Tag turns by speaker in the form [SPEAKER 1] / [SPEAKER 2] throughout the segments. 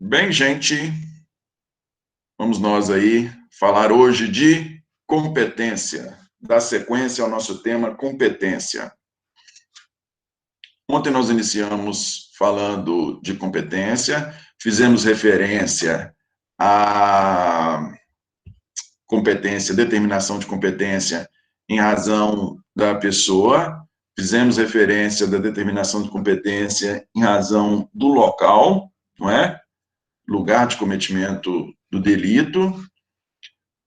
[SPEAKER 1] Bem, gente, vamos nós aí falar hoje de competência, dar sequência ao nosso tema competência. Ontem nós iniciamos falando de competência, fizemos referência à competência, determinação de competência em razão da pessoa, fizemos referência da determinação de competência em razão do local, não é? Lugar de cometimento do delito.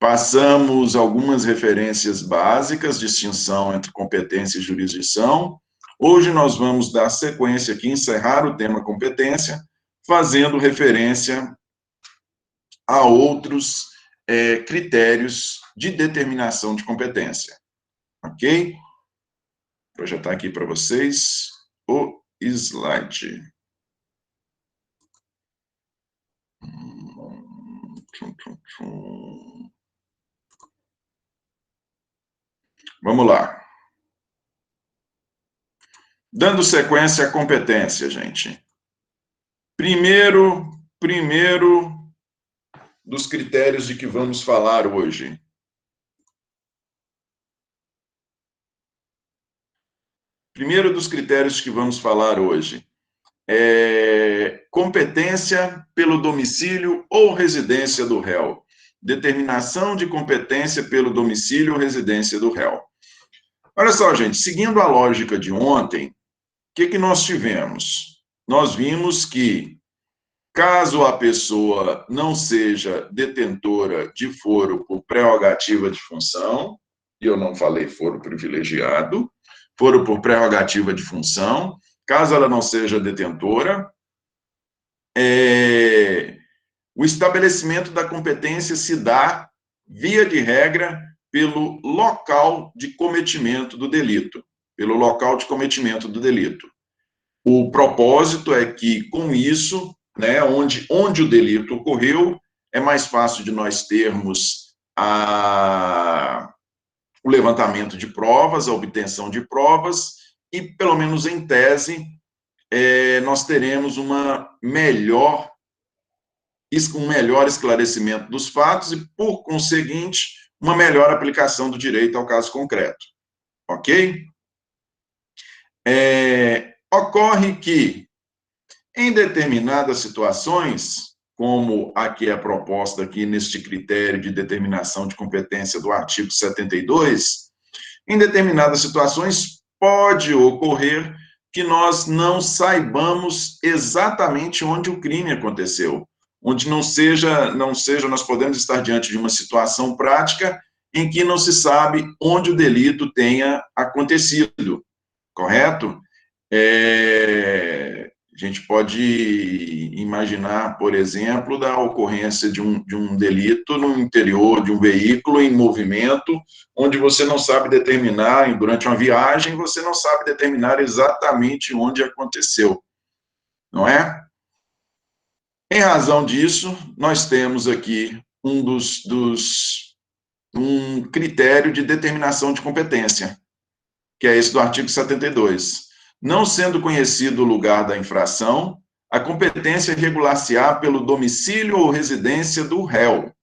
[SPEAKER 1] Passamos algumas referências básicas, distinção entre competência e jurisdição. Hoje nós vamos dar sequência aqui, encerrar o tema competência, fazendo referência a outros critérios de determinação de competência. Ok? Vou projetar aqui para vocês o slide. Vamos lá. Dando sequência à competência, gente. Primeiro dos critérios de que vamos falar hoje. Primeiro dos critérios que vamos falar hoje é competência pelo domicílio ou residência do réu. Determinação de competência pelo domicílio ou residência do réu. Olha só, gente, seguindo a lógica de ontem, o que nós tivemos? Nós vimos que, caso a pessoa não seja detentora de foro por prerrogativa de função, e eu não falei foro privilegiado, foro por prerrogativa de função, caso ela não seja detentora, o estabelecimento da competência se dá, via de regra, pelo local de cometimento do delito. Pelo local de cometimento do delito. O propósito é que, com isso, né, onde o delito ocorreu, é mais fácil de nós termos o levantamento de provas, a obtenção de provas, e, pelo menos em tese, nós teremos um melhor esclarecimento dos fatos e, por conseguinte, uma melhor aplicação do direito ao caso concreto. Ok? Ocorre que, em determinadas situações, como aqui é proposta aqui neste critério de determinação de competência do artigo 72, em determinadas situações pode ocorrer que nós não saibamos exatamente onde o crime aconteceu, onde não seja, nós podemos estar diante de uma situação prática em que não se sabe onde o delito tenha acontecido, correto? A gente pode imaginar, por exemplo, da ocorrência de um delito no interior de um veículo em movimento, onde você não sabe determinar, durante uma viagem, você não sabe determinar exatamente onde aconteceu, não é? Em razão disso, nós temos aqui um critério de determinação de competência, que é esse do artigo 72. Não sendo conhecido o lugar da infração, a competência regular-se-á pelo domicílio ou residência do réu.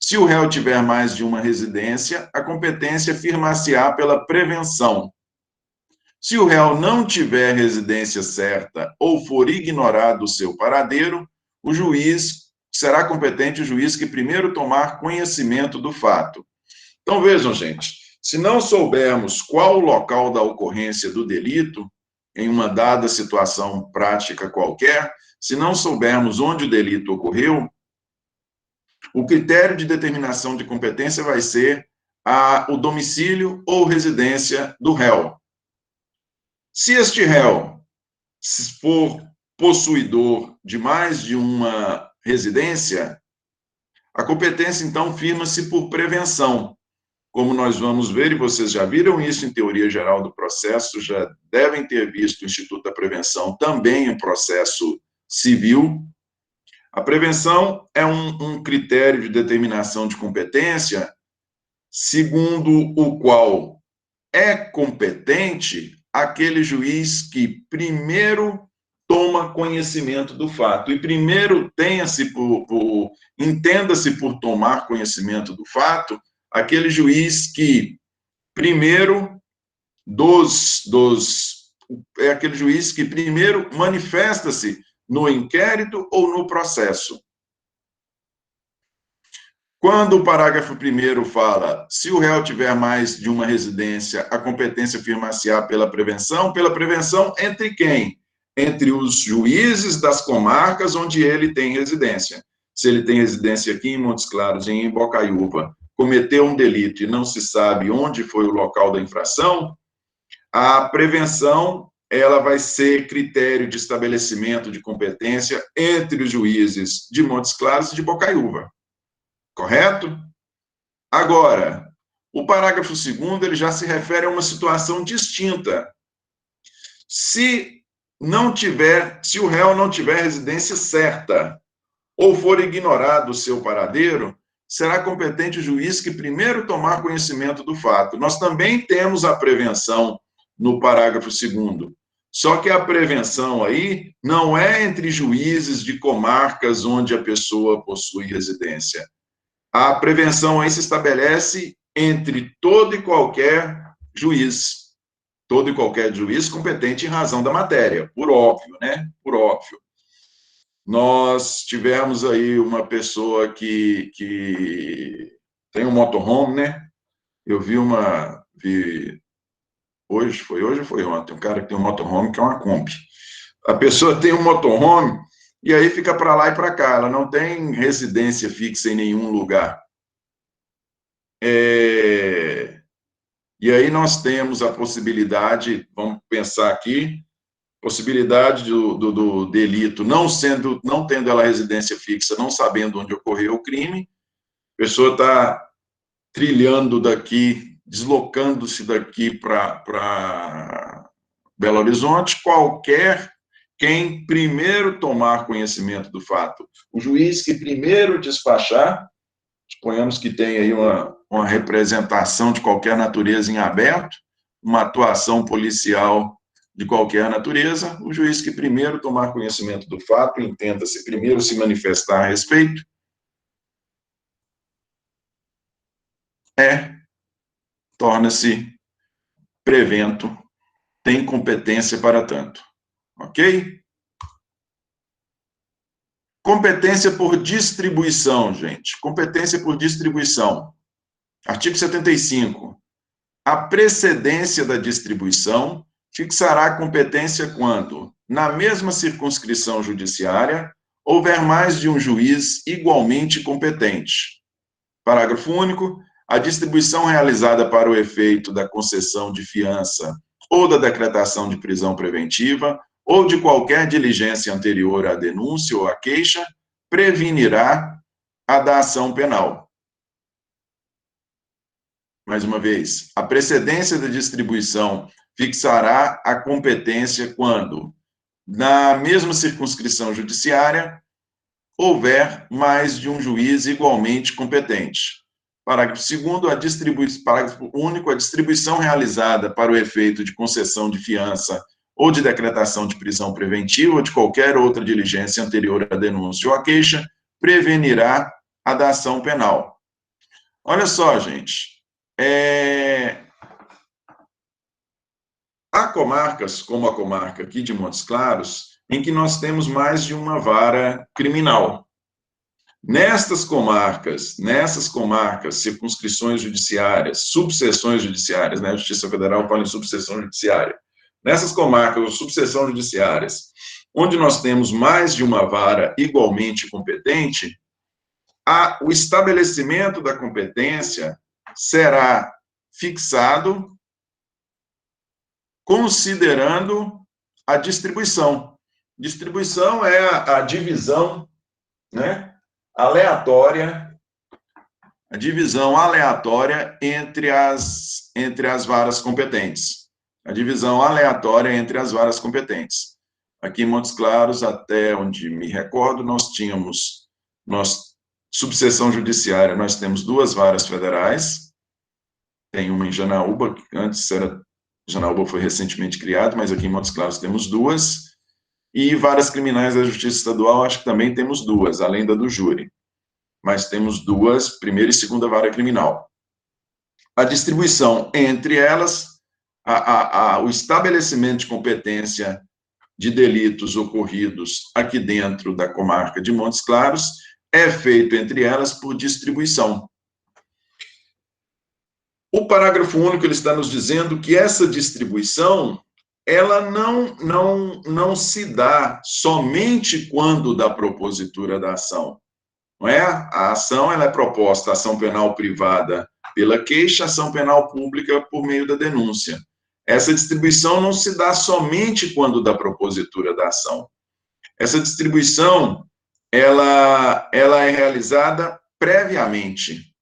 [SPEAKER 1] Se o réu tiver mais de uma residência, a competência firmar-se-á pela prevenção. Se o réu não tiver residência certa ou for ignorado o seu paradeiro, o juiz será competente o juiz que primeiro tomar conhecimento do fato. Então, vejam, gente, se não soubermos qual o local da ocorrência do delito, em uma dada situação prática qualquer, se não soubermos onde o delito ocorreu, o critério de determinação de competência vai ser o domicílio ou residência do réu. Se este réu for possuidor de mais de uma residência, a competência, então, firma-se por prevenção. Como nós vamos ver, e vocês já viram isso em teoria geral do processo, já devem ter visto o Instituto da Prevenção também em processo civil. A prevenção é um critério de determinação de competência, segundo o qual é competente aquele juiz que primeiro toma toma conhecimento do fato. E primeiro entenda-se por tomar conhecimento do fato aquele juiz que primeiro é aquele juiz que primeiro manifesta-se no inquérito ou no processo. Quando o parágrafo 1º fala, se o réu tiver mais de uma residência, a competência firmar-se-á pela prevenção entre quem? Entre os juízes das comarcas onde ele tem residência. Se ele tem residência aqui em Montes Claros, em Bocaiúva, cometeu um delito e não se sabe onde foi o local da infração, a prevenção ela vai ser critério de estabelecimento de competência entre os juízes de Montes Claros e de Bocaiúva. Correto? Agora, o parágrafo 2º, ele já se refere a uma situação distinta. Se o réu não tiver residência certa, ou for ignorado o seu paradeiro, será competente o juiz que primeiro tomar conhecimento do fato. Nós também temos a prevenção no parágrafo 2º, só que a prevenção aí não é entre juízes de comarcas onde a pessoa possui residência. A prevenção aí se estabelece entre todo e qualquer juiz competente em razão da matéria, por óbvio, né? Por óbvio. Nós tivemos aí uma pessoa que tem um motorhome, né? Eu vi hoje ou foi ontem, um cara que tem um motorhome que é uma Kombi. A pessoa tem um motorhome e aí fica para lá e para cá, ela não tem residência fixa em nenhum lugar. E aí nós temos a possibilidade, vamos pensar aqui, possibilidade do delito não tendo ela residência fixa, não sabendo onde ocorreu o crime, a pessoa está deslocando-se daqui para Belo Horizonte, quem primeiro tomar conhecimento do fato, o juiz que primeiro despachar, suponhamos que tem aí uma representação de qualquer natureza em aberto, uma atuação policial de qualquer natureza, o juiz que primeiro tomar conhecimento do fato, intenta-se primeiro se manifestar a respeito, torna-se prevento, tem competência para tanto. Ok? Competência por distribuição, gente. Competência por distribuição. Artigo 75. A precedência da distribuição fixará a competência quando, na mesma circunscrição judiciária, houver mais de um juiz igualmente competente. Parágrafo único. A distribuição realizada para o efeito da concessão de fiança ou da decretação de prisão preventiva ou de qualquer diligência anterior à denúncia ou à queixa, prevenirá a da ação penal. Mais uma vez, a precedência da distribuição fixará a competência quando, na mesma circunscrição judiciária, houver mais de um juiz igualmente competente. Parágrafo 2º, parágrafo único, a distribuição realizada para o efeito de concessão de fiança ou de decretação de prisão preventiva ou de qualquer outra diligência anterior à denúncia ou à queixa, prevenirá a da ação penal. Olha só, gente, há comarcas, como a comarca aqui de Montes Claros, em que nós temos mais de uma vara criminal. Nessas comarcas, circunscrições judiciárias, subseções judiciárias, né? A Justiça Federal fala em subseção judiciária. Nessas comarcas, ou subseções judiciárias, onde nós temos mais de uma vara igualmente competente, o estabelecimento da competência será fixado considerando a distribuição. Distribuição é a divisão, né? Aleatória entre as varas competentes. A divisão aleatória entre as varas competentes. Aqui em Montes Claros, até onde me recordo, subseção judiciária, nós temos 2 varas federais, tem uma em Janaúba, que Janaúba foi recentemente criado, mas aqui em Montes Claros temos 2, e varas criminais da Justiça Estadual, acho que também temos duas, além da do júri. Mas temos duas, primeira e segunda vara criminal. A distribuição entre elas, o estabelecimento de competência de delitos ocorridos aqui dentro da comarca de Montes Claros é feito entre elas por distribuição. O parágrafo único ele está nos dizendo que essa distribuição ela não se dá somente quando da propositura da ação. Não é? A ação ela é proposta, a ação penal privada pela queixa, ação penal pública por meio da denúncia. Essa distribuição não se dá somente quando da propositura da ação. Essa distribuição ela é realizada previamente.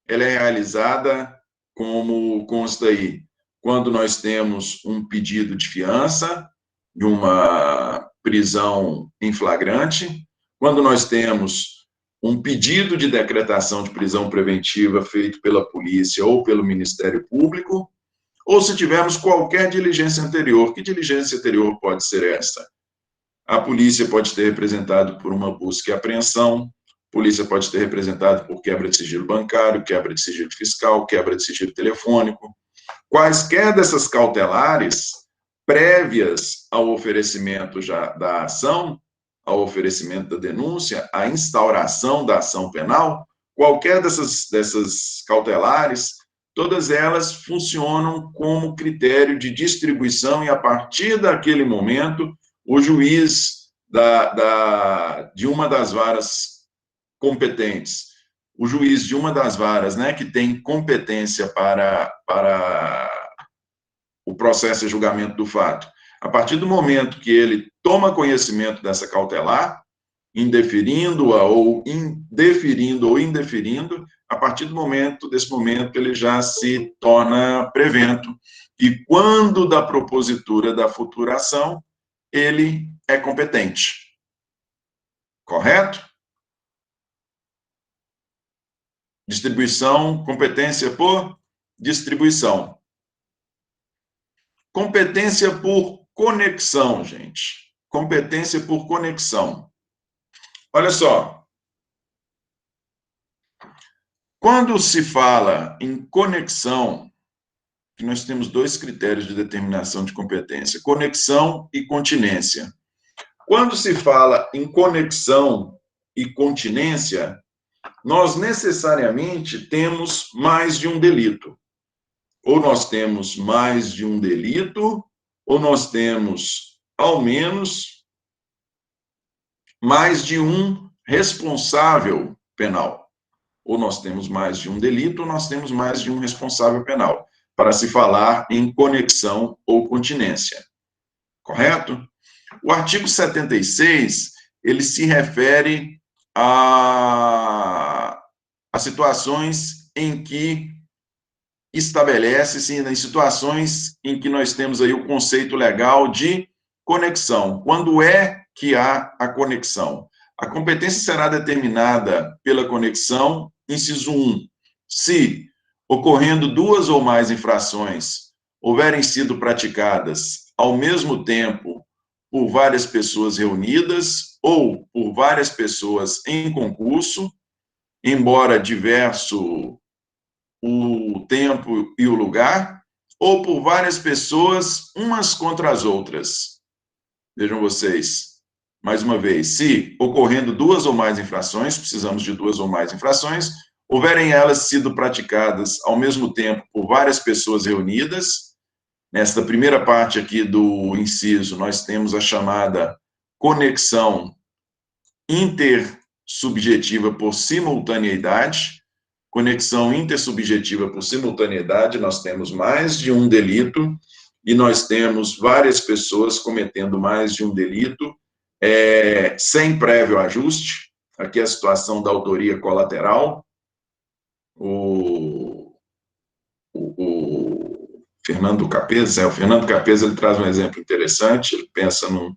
[SPEAKER 1] Ela é realizada como consta aí, quando nós temos um pedido de fiança, de uma prisão em flagrante, quando nós temos um pedido de decretação de prisão preventiva feito pela polícia ou pelo Ministério Público, ou se tivermos qualquer diligência anterior. Que diligência anterior pode ser essa? A polícia pode ter representado por uma busca e apreensão, a polícia pode ter representado por quebra de sigilo bancário, quebra de sigilo fiscal, quebra de sigilo telefônico. Quaisquer dessas cautelares, prévias ao oferecimento da ação, ao oferecimento da denúncia, à instauração da ação penal, qualquer dessas cautelares, todas elas funcionam como critério de distribuição e, a partir daquele momento, o juiz de uma das varas competentes, o juiz de uma das varas, né, que tem competência para o processo e julgamento do fato, a partir do momento que ele toma conhecimento dessa cautelar, indeferindo-a ou deferindo ou indeferindo, a partir desse momento ele já se torna prevento. E quando da propositura da futura ação, ele é competente. Correto? Distribuição, competência por distribuição. Competência por conexão, gente. Competência por conexão. Olha só. Quando se fala em conexão, nós temos dois critérios de determinação de competência: conexão e continência. Quando se fala em conexão e continência, nós necessariamente temos mais de um delito. Ou nós temos mais de um delito, ou nós temos, ao menos, mais de um responsável penal. Ou nós temos mais de um delito, ou nós temos mais de um responsável penal, para se falar em conexão ou continência. Correto? O artigo 76, ele se refere a situações em que estabelece-se, em situações em que nós temos aí o conceito legal de conexão. Quando é que há a conexão? A competência será determinada pela conexão, inciso 1, se, ocorrendo duas ou mais infrações, houverem sido praticadas ao mesmo tempo por várias pessoas reunidas ou por várias pessoas em concurso, embora diverso o tempo e o lugar, ou por várias pessoas, umas contra as outras. Vejam vocês, mais uma vez, se ocorrendo duas ou mais infrações, precisamos de duas ou mais infrações, houverem elas sido praticadas ao mesmo tempo por várias pessoas reunidas. Nesta primeira parte aqui do inciso, nós temos a chamada conexão intersubjetiva por simultaneidade. Conexão intersubjetiva por simultaneidade, nós temos mais de um delito e nós temos várias pessoas cometendo mais de um delito sem prévio ajuste. Aqui é a situação da autoria colateral. O Fernando Capeza, ele traz um exemplo interessante. Ele pensa num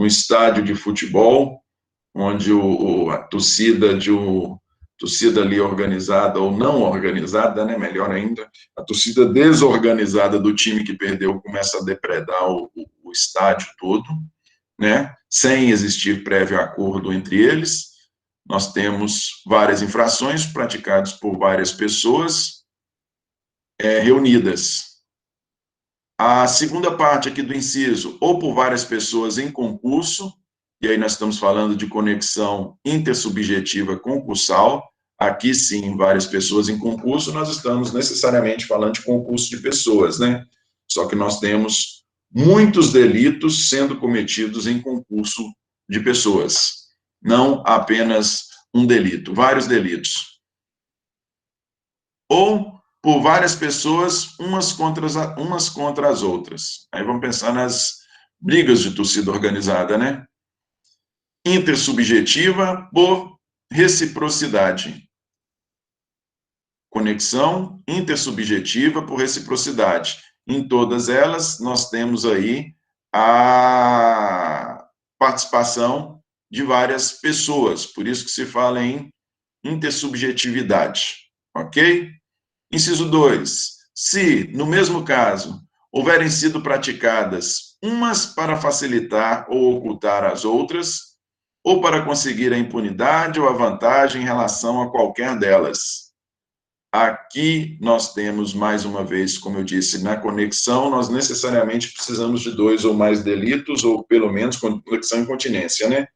[SPEAKER 1] estádio de futebol, onde a torcida ali organizada ou não organizada, né, melhor ainda, a torcida desorganizada do time que perdeu começa a depredar o estádio todo, né, sem existir prévio acordo entre eles. Nós temos várias infrações praticadas por várias pessoas reunidas. A segunda parte aqui do inciso, ou por várias pessoas em concurso, e aí nós estamos falando de conexão intersubjetiva concursal. Aqui sim, várias pessoas em concurso, nós estamos necessariamente falando de concurso de pessoas, né? Só que nós temos muitos delitos sendo cometidos em concurso de pessoas, não apenas um delito, vários delitos. Ou por várias pessoas, umas contra as outras. Aí vamos pensar nas brigas de torcida organizada, né? Intersubjetiva por reciprocidade. Conexão intersubjetiva por reciprocidade. Em todas elas, nós temos aí a participação de várias pessoas, por isso que se fala em intersubjetividade, ok? Inciso 2. Se, no mesmo caso, houverem sido praticadas umas para facilitar ou ocultar as outras, ou para conseguir a impunidade ou a vantagem em relação a qualquer delas. Aqui nós temos, mais uma vez, como eu disse, na conexão, nós necessariamente precisamos de 2 ou mais delitos, ou pelo menos conexão em continência, né?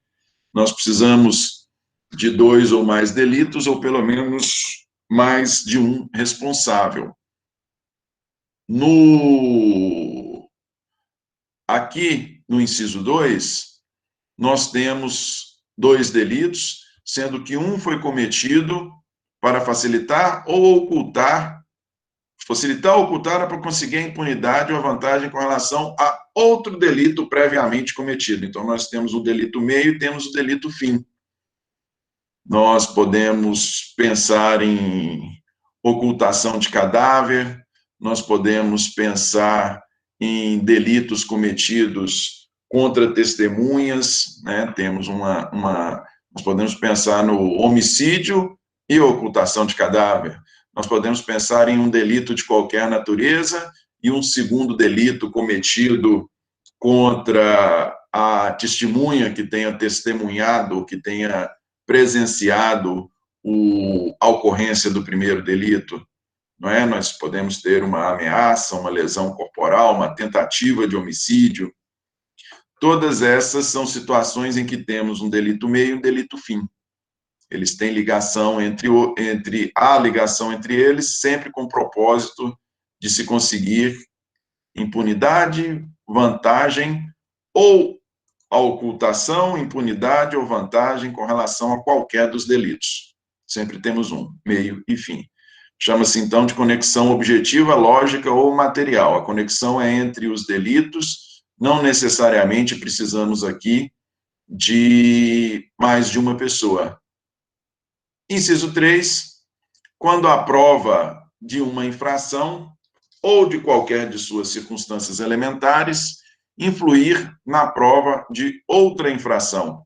[SPEAKER 1] Nós precisamos de 2 ou mais delitos, ou pelo menos mais de um responsável. Aqui, no inciso 2, nós temos 2 delitos, sendo que um foi cometido para facilitar ou ocultar, para conseguir a impunidade ou a vantagem com relação a outro delito previamente cometido. Então, nós temos o delito meio e temos o delito fim. Nós podemos pensar em ocultação de cadáver, nós podemos pensar em delitos cometidos contra testemunhas, né? Temos nós podemos pensar no homicídio e ocultação de cadáver. Nós podemos pensar em um delito de qualquer natureza e um segundo delito cometido contra a testemunha que tenha testemunhado, que tenha presenciado a ocorrência do primeiro delito, não é? Nós podemos ter uma ameaça, uma lesão corporal, uma tentativa de homicídio. Todas essas são situações em que temos um delito meio e um delito fim. Eles têm ligação há ligação entre eles, sempre com o propósito de se conseguir impunidade, vantagem, ou a ocultação, impunidade ou vantagem com relação a qualquer dos delitos. Sempre temos um, meio e fim. Chama-se, então, de conexão objetiva, lógica ou material. A conexão é entre os delitos, não necessariamente precisamos aqui de mais de uma pessoa. Inciso 3, quando a prova de uma infração ou de qualquer de suas circunstâncias elementares influir na prova de outra infração,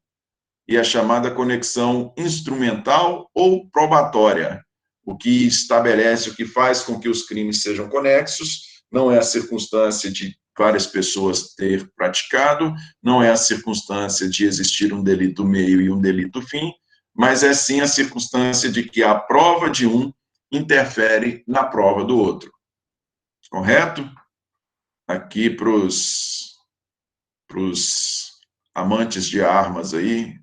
[SPEAKER 1] e a chamada conexão instrumental ou probatória, o que estabelece, o que faz com que os crimes sejam conexos, não é a circunstância de várias pessoas ter praticado, não é a circunstância de existir um delito meio e um delito fim, mas é sim a circunstância de que a prova de um interfere na prova do outro. Correto? Aqui para os amantes de armas aí,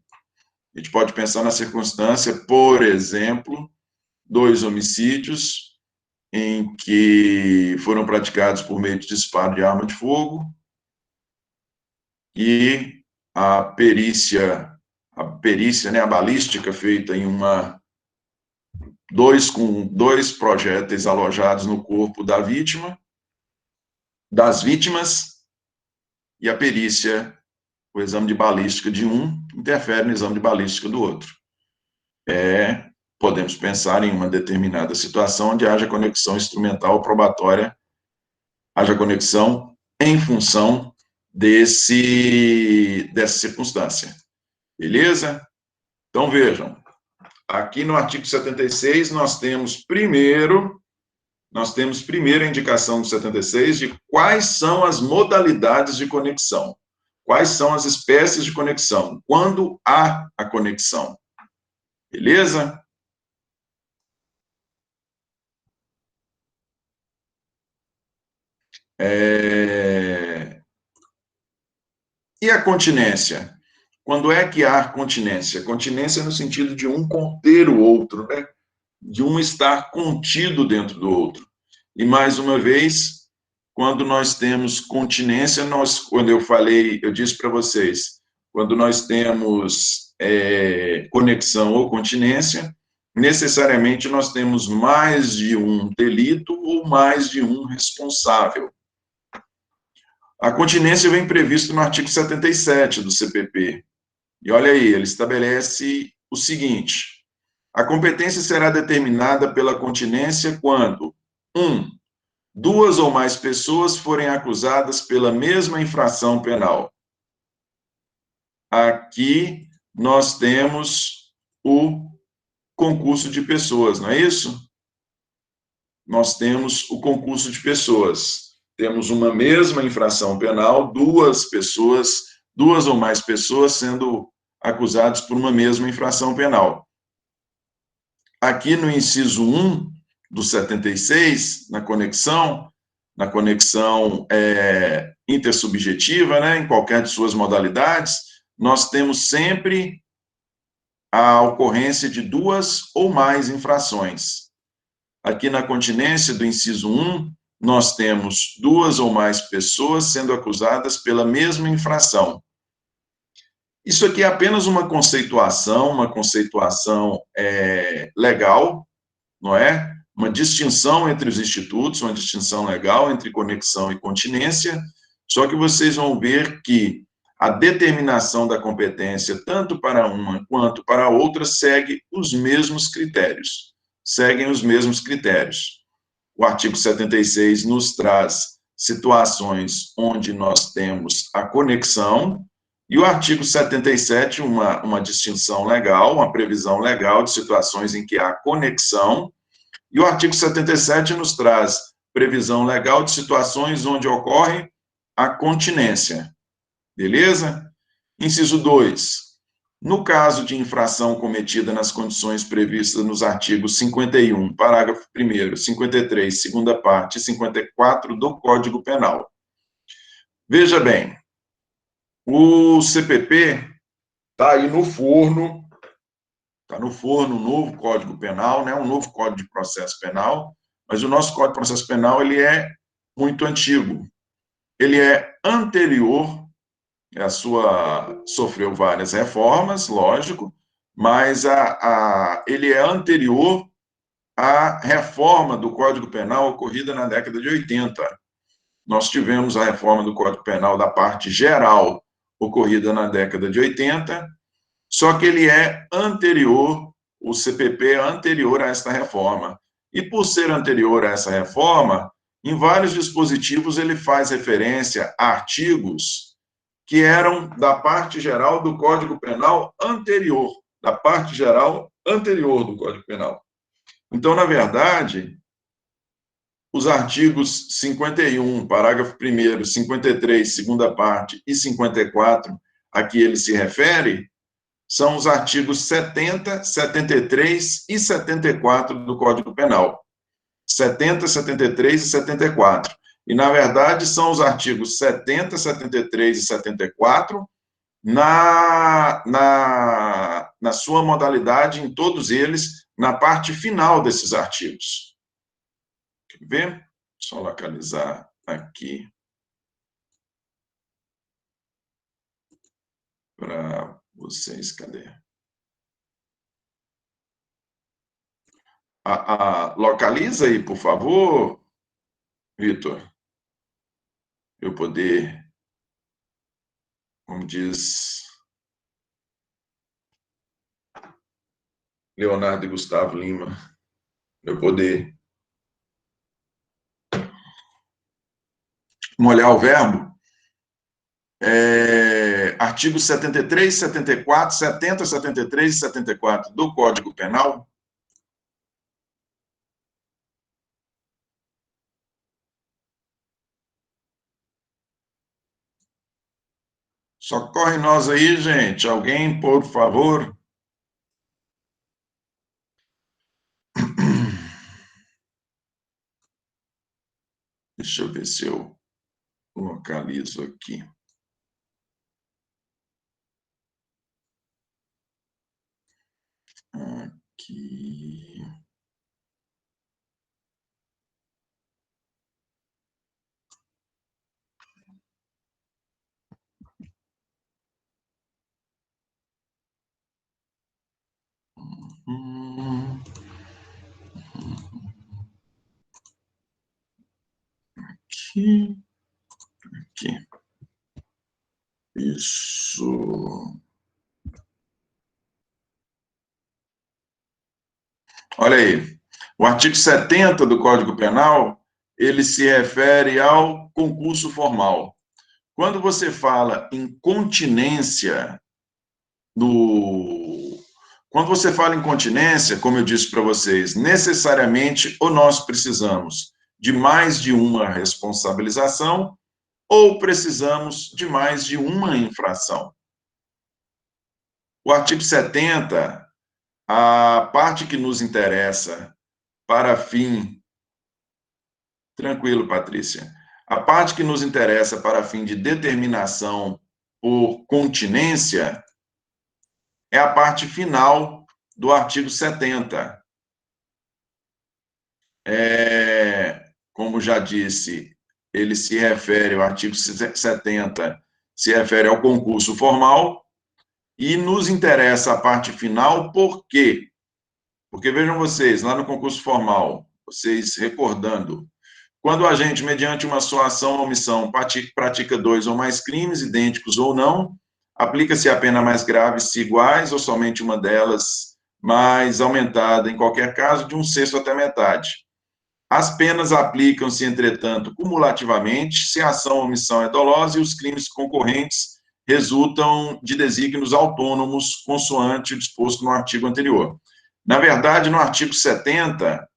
[SPEAKER 1] a gente pode pensar na circunstância, por exemplo, 2 homicídios em que foram praticados por meio de disparo de arma de fogo e a perícia, né, a balística feita com 2 projéteis alojados no corpo das vítimas, e a perícia, o exame de balística de um interfere no exame de balística do outro. Podemos pensar em uma determinada situação onde haja conexão instrumental ou probatória, haja conexão em função dessa circunstância. Beleza? Então, vejam, aqui no artigo 76, nós temos primeiro a indicação do 76 de quais são as modalidades de conexão. quais são as espécies de conexão, quando há a conexão. Beleza? E a continência? Quando é que há continência? Continência no sentido de um conter o outro, né? De um estar contido dentro do outro. E, mais uma vez, quando nós temos continência, quando eu disse para vocês, quando nós temos conexão ou continência, necessariamente nós temos mais de um delito ou mais de um responsável. A continência vem prevista no artigo 77 do CPP. E olha aí, ele estabelece o seguinte: a competência será determinada pela continência quando 1. Duas ou mais pessoas forem acusadas pela mesma infração penal. Aqui nós temos o concurso de pessoas, não é isso? Nós temos o concurso de pessoas. Temos uma mesma infração penal, duas ou mais pessoas sendo acusadas por uma mesma infração penal. Aqui no inciso 1 do 76, na conexão intersubjetiva, né, em qualquer de suas modalidades, nós temos sempre a ocorrência de duas ou mais infrações. Aqui na continência do inciso 1, nós temos duas ou mais pessoas sendo acusadas pela mesma infração. Isso aqui é apenas uma conceituação legal, não é? Uma distinção entre os institutos, uma distinção legal entre conexão e continência, só que vocês vão ver que a determinação da competência, tanto para uma quanto para a outra, seguem os mesmos critérios. O artigo 76 nos traz situações onde nós temos a conexão, e o artigo 77, uma distinção legal, uma previsão legal de situações em que há conexão, e o artigo 77 nos traz previsão legal de situações onde ocorre a continência. Beleza? Inciso 2. No caso de infração cometida nas condições previstas nos artigos 51, parágrafo 1º, 53, segunda parte e 54 do Código Penal. Veja bem, o CPP está aí no forno, um novo Código Penal, né, um novo Código de Processo Penal, mas o nosso Código de Processo Penal ele é muito antigo. Ele é anterior, sofreu várias reformas, lógico, mas ele é anterior à reforma do Código Penal ocorrida na década de 80. Nós tivemos a reforma do Código Penal da parte geral ocorrida na década de 80, só que ele é anterior, o CPP é anterior a esta reforma. E por ser anterior a essa reforma, em vários dispositivos ele faz referência a artigos que eram da parte geral do Código Penal anterior, do Código Penal. Então, na verdade, os artigos 51, parágrafo 1º, 53, segunda parte, e 54, a que ele se refere, são os artigos 70, 73 e 74 do Código Penal. 70, 73 e 74. E, na verdade, são os artigos 70, 73 e 74 na sua modalidade, em todos eles, na parte final desses artigos. Quer ver? Só localizar aqui para vocês. Cadê? Localiza aí, por favor, Vitor, eu poder, como diz Leonardo e Gustavo Lima, eu poder molhar o verbo. Artigos 73, 74, 70, 73 e 74 do Código Penal. Socorre nós aí, gente. Alguém, por favor. Deixa eu ver se eu localizo aqui. Aqui. Aqui. Aqui. Isso. Olha aí. O artigo 70 do Código Penal, ele se refere ao concurso formal. Quando você fala em continência do... Quando você fala em continência, como eu disse para vocês, necessariamente ou nós precisamos de mais de uma responsabilização ou precisamos de mais de uma infração. O artigo 70, a parte que nos interessa para fim... Tranquilo, Patrícia. A parte que nos interessa para fim de determinação por continência é a parte final do artigo 70. Como já disse, ele se refere, o artigo 70 se refere ao concurso formal, e nos interessa a parte final, por quê? Porque, vejam vocês, lá no concurso formal, vocês recordando, quando o agente, mediante uma só ação ou omissão, pratica 2 ou mais crimes, idênticos ou não, aplica-se a pena mais grave se iguais, ou somente uma delas mais aumentada, em qualquer caso, de 1/6 até metade. As penas aplicam-se, entretanto, cumulativamente, se a ação ou omissão é dolosa e os crimes concorrentes resultam de desígnios autônomos, consoante o disposto no artigo anterior. Na verdade, no artigo 70,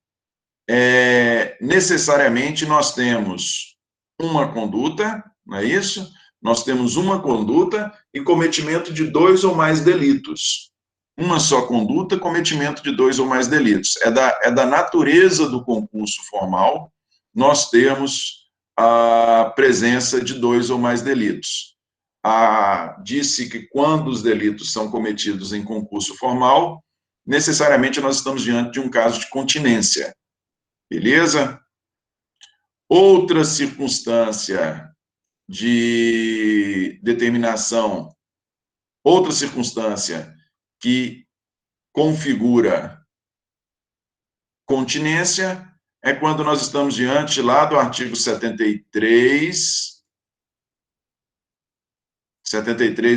[SPEAKER 1] necessariamente nós temos uma conduta, não é isso? Nós temos uma conduta e cometimento de 2 ou mais delitos. Uma só conduta, cometimento de 2 ou mais delitos. É da natureza do concurso formal nós temos a presença de 2 ou mais delitos. Disse que quando os delitos são cometidos em concurso formal, necessariamente nós estamos diante de um caso de continência. Beleza? Outra circunstância de determinação, outra circunstância que configura continência é quando nós estamos diante lá do artigo 73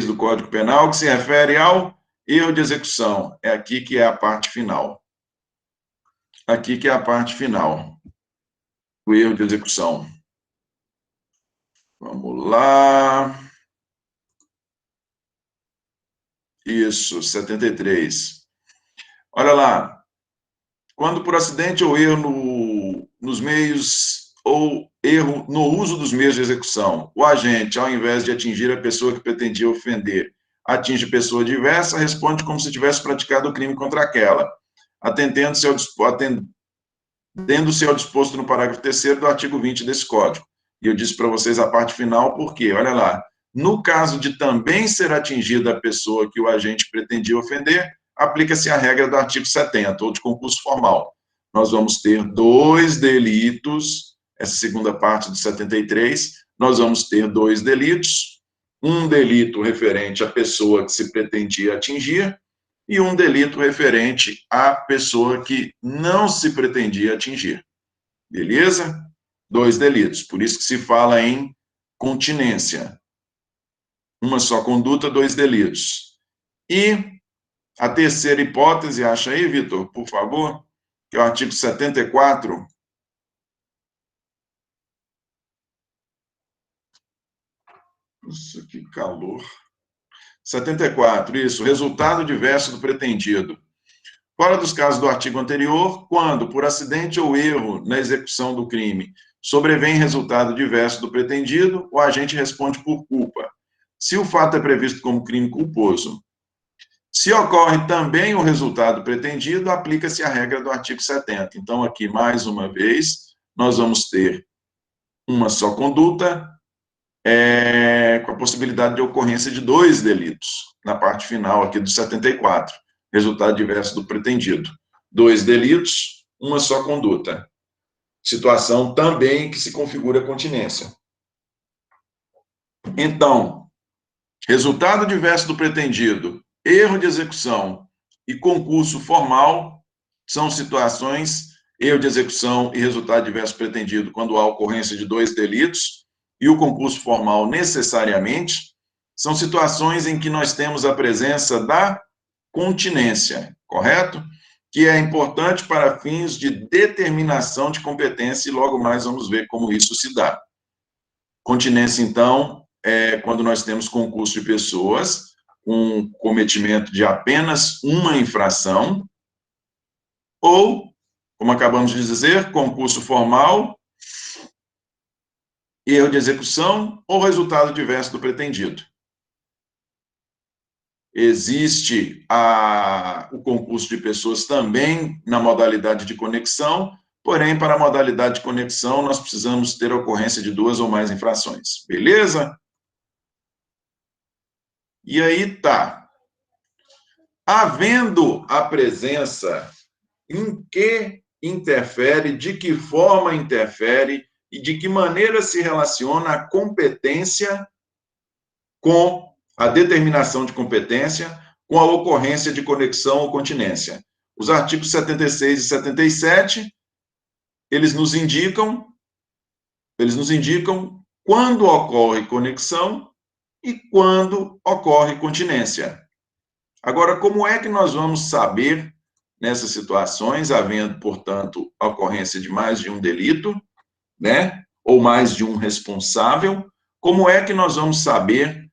[SPEAKER 1] do Código Penal, que se refere ao erro de execução. É aqui que é a parte final. Aqui que é a parte final. O erro de execução. Vamos lá. Isso, 73. Olha lá. Quando por acidente ou erro nos meios, ou erro no uso dos meios de execução, o agente, ao invés de atingir a pessoa que pretendia ofender, atinge pessoa diversa, responde como se tivesse praticado o crime contra aquela, atendendo-se ao disposto no parágrafo 3º do artigo 20 desse Código. E eu disse para vocês a parte final, porque, olha lá, no caso de também ser atingida a pessoa que o agente pretendia ofender, aplica-se a regra do artigo 70, ou de concurso formal. Nós vamos ter 2 delitos, essa segunda parte do 73, nós vamos ter 2 delitos, um delito referente à pessoa que se pretendia atingir, e um delito referente à pessoa que não se pretendia atingir. Beleza? 2 delitos, por isso que se fala em continência. Uma só conduta, 2 delitos. E a terceira hipótese, acha aí, Vitor, por favor, que é o artigo 74. Nossa, que calor. 74, isso, resultado diverso do pretendido. Fora dos casos do artigo anterior, quando, por acidente ou erro na execução do crime, sobrevém resultado diverso do pretendido, o agente responde por culpa. se o fato é previsto como crime culposo. Se ocorre também o resultado pretendido, aplica-se a regra do artigo 70. Então, aqui, mais uma vez, nós vamos ter uma só conduta, com a possibilidade de ocorrência de 2 delitos, na parte final aqui do 74, resultado diverso do pretendido. 2 delitos, uma só conduta. Situação também que se configura continência. Então, resultado diverso do pretendido, erro de execução e concurso formal são situações, erro de execução e resultado diverso pretendido, quando há ocorrência de 2 delitos, e o concurso formal necessariamente, são situações em que nós temos a presença da continência, correto? Que é importante para fins de determinação de competência, e logo mais vamos ver como isso se dá. Continência, então, é quando nós temos concurso de pessoas com cometimento de apenas uma infração, ou, como acabamos de dizer, concurso formal, erro de execução ou resultado diverso do pretendido. Existe o concurso de pessoas também na modalidade de conexão, porém, para a modalidade de conexão, nós precisamos ter a ocorrência de 2 ou mais infrações. Beleza? E aí tá. Havendo a presença, em que interfere, de que forma interfere e de que maneira se relaciona a competência com a determinação de competência, com a ocorrência de conexão ou continência. Os artigos 76 e 77, eles nos indicam quando ocorre conexão e quando ocorre continência. Agora, como é que nós vamos saber, nessas situações, havendo, portanto, a ocorrência de mais de um delito, né, ou mais de um responsável, como é que nós vamos saber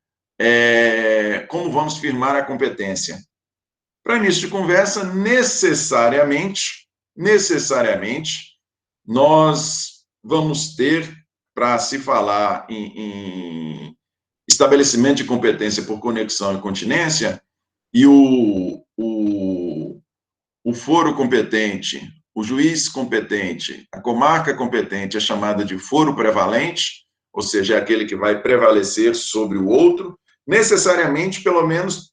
[SPEAKER 1] como vamos firmar a competência? Para início de conversa, necessariamente, nós vamos ter, para se falar em estabelecimento de competência por conexão e continência, e o foro competente, o juiz competente, a comarca competente é chamada de foro prevalente, ou seja, é aquele que vai prevalecer sobre o outro. Necessariamente, pelo menos,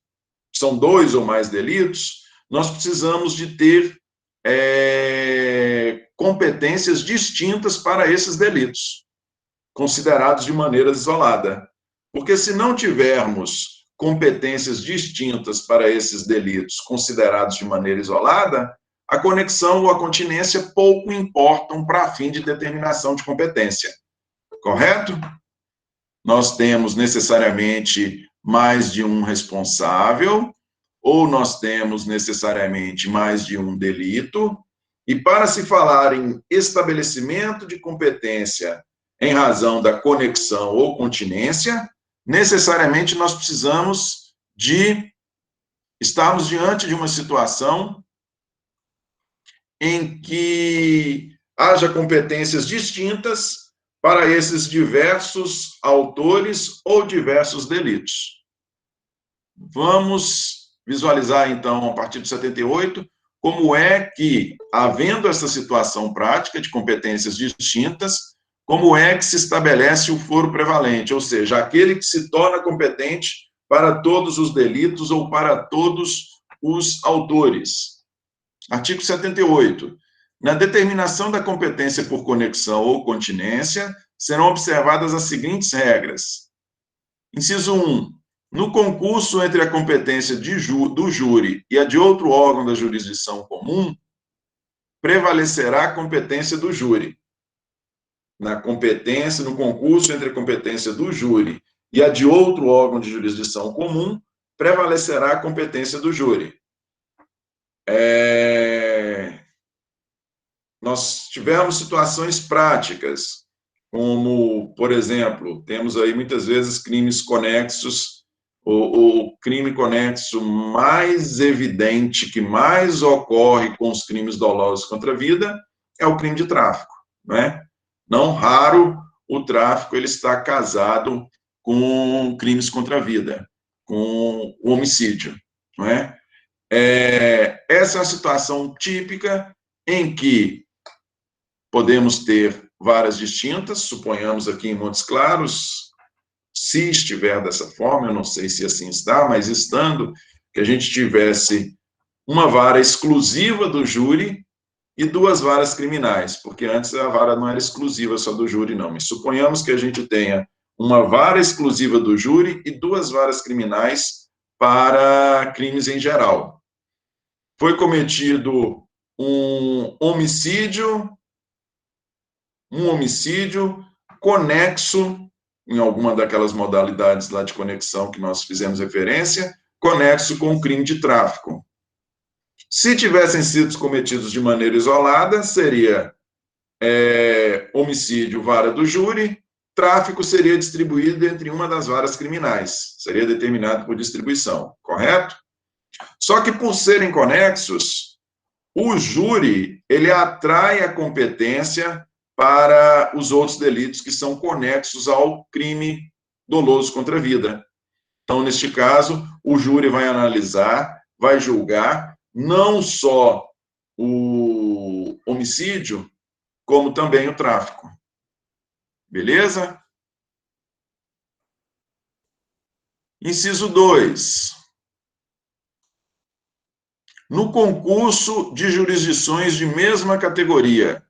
[SPEAKER 1] são 2 ou mais delitos, nós precisamos de ter competências distintas para esses delitos, considerados de maneira isolada. Porque se não tivermos competências distintas para esses delitos considerados de maneira isolada, a conexão ou a continência pouco importam para fim de determinação de competência. Correto? Nós temos necessariamente mais de um responsável, ou nós temos necessariamente mais de um delito, e para se falar em estabelecimento de competência em razão da conexão ou continência, necessariamente nós precisamos de estarmos diante de uma situação em que haja competências distintas para esses diversos autores ou diversos delitos. Vamos visualizar, então, a partir do 78, como é que, havendo essa situação prática de competências distintas, como é que se estabelece o foro prevalente, ou seja, aquele que se torna competente para todos os delitos ou para todos os autores. Artigo 78. Na determinação da competência por conexão ou continência, serão observadas as seguintes regras. Inciso 1. No concurso entre a competência do júri e a de outro órgão da jurisdição comum, prevalecerá a competência do júri. No concurso entre a competência do júri e a de outro órgão de jurisdição comum, prevalecerá a competência do júri. Nós tivemos situações práticas, como, por exemplo, temos aí muitas vezes crimes conexos, o crime conexo mais evidente, que mais ocorre com os crimes dolosos contra a vida, é o crime de tráfico, não é? Não raro, o tráfico ele está casado com crimes contra a vida, com o homicídio, não é? Essa é uma situação típica em que podemos ter varas distintas, suponhamos aqui em Montes Claros, se estiver dessa forma, eu não sei se assim está, mas estando, que a gente tivesse uma vara exclusiva do júri e duas varas criminais, porque antes a vara não era exclusiva só do júri, não. Mas suponhamos que a gente tenha uma vara exclusiva do júri e duas varas criminais para crimes em geral. Foi cometido um homicídio conexo, em alguma daquelas modalidades lá de conexão que nós fizemos referência, conexo com o crime de tráfico. Se tivessem sido cometidos de maneira isolada, seria homicídio, vara do júri, tráfico seria distribuído entre uma das varas criminais, seria determinado por distribuição, correto? Só que por serem conexos, o júri, ele atrai a competência para os outros delitos que são conexos ao crime doloso contra a vida. Então, neste caso, o júri vai analisar, vai julgar não só o homicídio, como também o tráfico. Beleza? Inciso 2. No concurso de jurisdições de mesma categoria.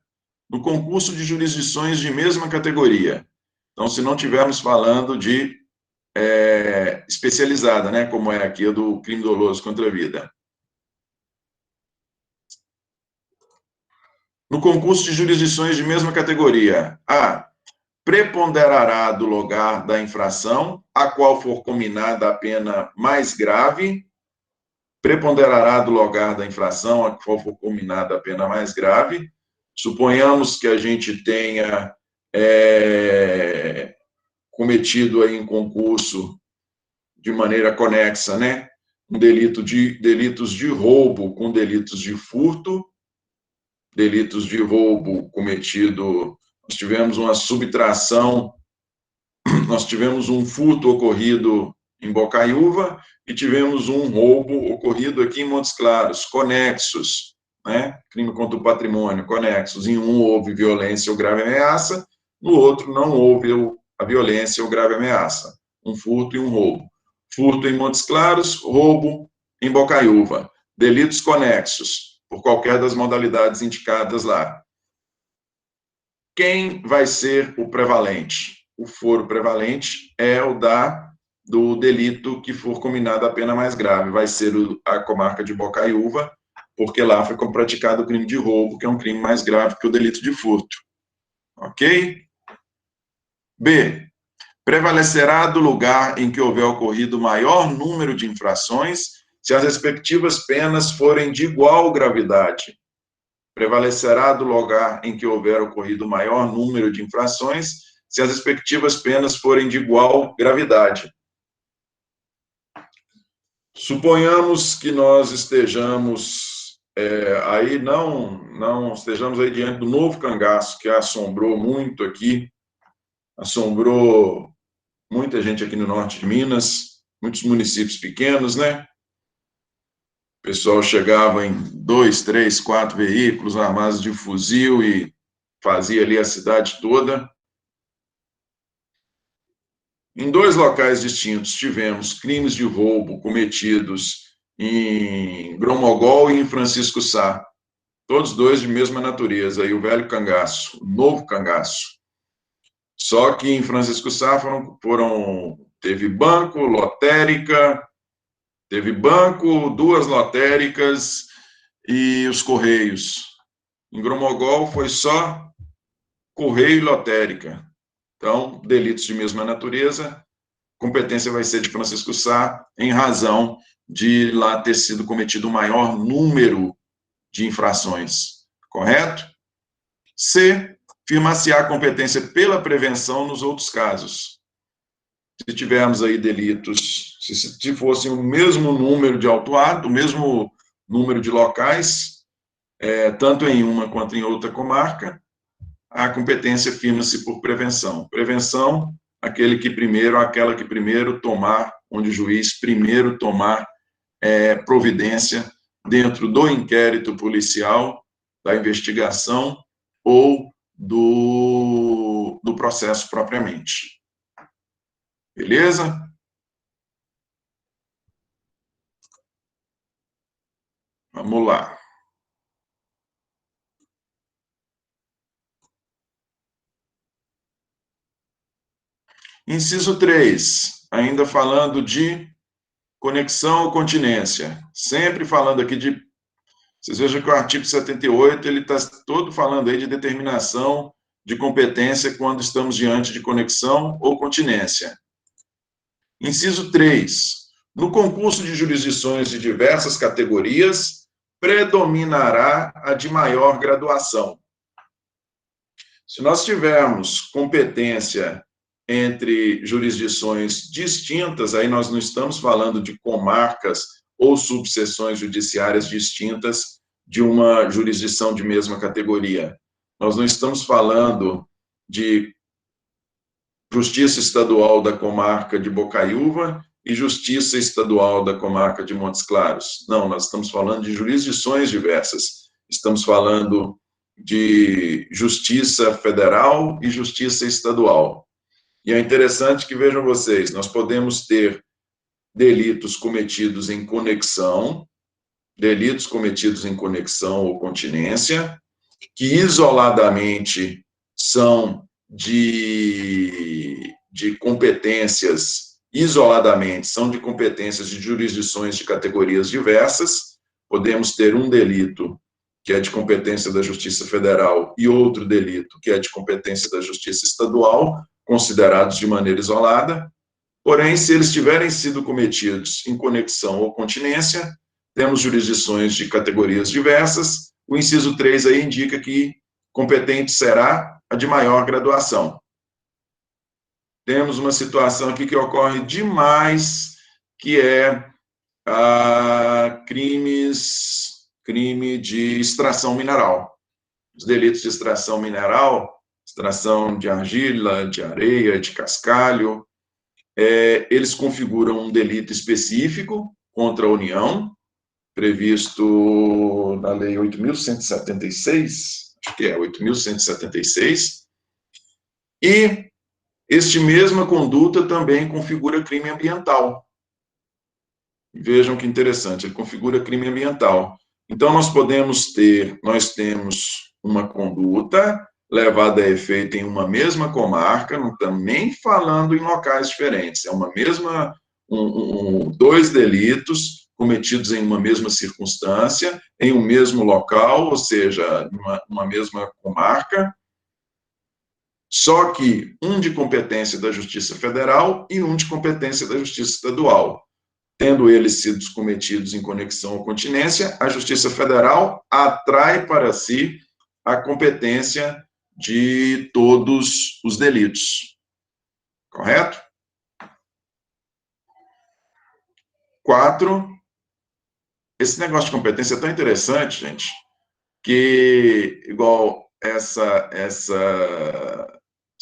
[SPEAKER 1] No concurso de jurisdições de mesma categoria. Então, se não estivermos falando de especializada, né, como é aqui a do crime doloso contra a vida. No concurso de jurisdições de mesma categoria, a. Preponderará do lugar da infração, a qual for combinada a pena mais grave. Preponderará do lugar da infração, a qual for combinada a pena mais grave. Suponhamos que a gente tenha cometido aí em concurso de maneira conexa, né? Delitos de roubo com delitos de furto, delitos de roubo cometido, nós tivemos uma subtração, nós tivemos um furto ocorrido em Bocaiúva e tivemos um roubo ocorrido aqui em Montes Claros, conexos, né? Crime contra o patrimônio, conexos. Em um houve violência ou grave ameaça, no outro não houve a violência ou grave ameaça, um furto e um roubo. Furto em Montes Claros, roubo em Bocaiúva. Delitos conexos, por qualquer das modalidades indicadas lá. Quem vai ser o prevalente? O foro prevalente é o do delito que for combinado a pena mais grave. Vai ser a comarca de Bocaiúva, porque lá foi praticado o crime de roubo, que é um crime mais grave que o delito de furto. Ok? B. Prevalecerá do lugar em que houver ocorrido maior número de infrações, se as respectivas penas forem de igual gravidade. Prevalecerá do lugar em que houver ocorrido maior número de infrações, se as respectivas penas forem de igual gravidade. Suponhamos que nós estejamos aí, não estejamos aí diante do novo cangaço, que assombrou muito aqui, assombrou muita gente aqui no norte de Minas, muitos municípios pequenos, né? O pessoal chegava em 2, 3, 4 veículos armados de fuzil e fazia ali a cidade toda. Em 2 locais distintos tivemos crimes de roubo cometidos em Gromogol e em Francisco Sá, todos dois de mesma natureza, aí o velho cangaço, o novo cangaço. Só que em Francisco Sá teve banco, lotérica, teve banco, 2 lotéricas e os Correios. Em Gromogol foi só Correio e lotérica. Então, delitos de mesma natureza, competência vai ser de Francisco Sá, em razão de lá ter sido cometido o maior número de infrações. Correto? C. Firmar-se-á a competência pela prevenção nos outros casos. Se tivermos aí delitos, se fossem o mesmo número de autuados, o mesmo número de locais, tanto em uma quanto em outra comarca, a competência firma-se por prevenção. Prevenção, aquele que primeiro, aquela que primeiro tomar, onde o juiz primeiro tomar providência dentro do inquérito policial, da investigação ou do processo propriamente. Beleza? Vamos lá. Inciso 3, ainda falando de conexão ou continência. Sempre falando aqui de... Vocês vejam que o artigo 78, ele está todo falando aí de determinação de competência quando estamos diante de conexão ou continência. Inciso 3. No concurso de jurisdições de diversas categorias, predominará a de maior graduação. Se nós tivermos competência entre jurisdições distintas, aí nós não estamos falando de comarcas ou subseções judiciárias distintas de uma jurisdição de mesma categoria. Nós não estamos falando de Justiça Estadual da comarca de Bocaiúva e Justiça Estadual da comarca de Montes Claros. Não, nós estamos falando de jurisdições diversas. Estamos falando de Justiça Federal e Justiça Estadual. E é interessante que, vejam vocês, nós podemos ter delitos cometidos em conexão ou continência, que isoladamente são de competências, de competências de jurisdições de categorias diversas. Podemos ter um delito que é de competência da Justiça Federal e outro delito que é de competência da Justiça Estadual, considerados de maneira isolada. Porém, se eles tiverem sido cometidos em conexão ou continência, temos jurisdições de categorias diversas. O inciso 3 aí indica que competente será a de maior graduação. Temos uma situação aqui que ocorre demais, que é crime de extração mineral. Os delitos de extração mineral, extração de argila, de areia, de cascalho, eles configuram um delito específico contra a União, previsto na Lei 8.176, acho que é 8.176, e este mesma conduta também configura crime ambiental. Vejam que interessante, ele configura crime ambiental. Então, nós temos uma conduta levada a efeito em uma mesma comarca, não estamos nem falando em locais diferentes, é uma mesma, dois delitos cometidos em uma mesma circunstância, em um mesmo local, ou seja, uma mesma comarca, só que um de competência da Justiça Federal e um de competência da Justiça Estadual. Tendo eles sido cometidos em conexão ou continência, a Justiça Federal atrai para si a competência de todos os delitos. Correto? 4. Esse negócio de competência é tão interessante, gente, que, igual isso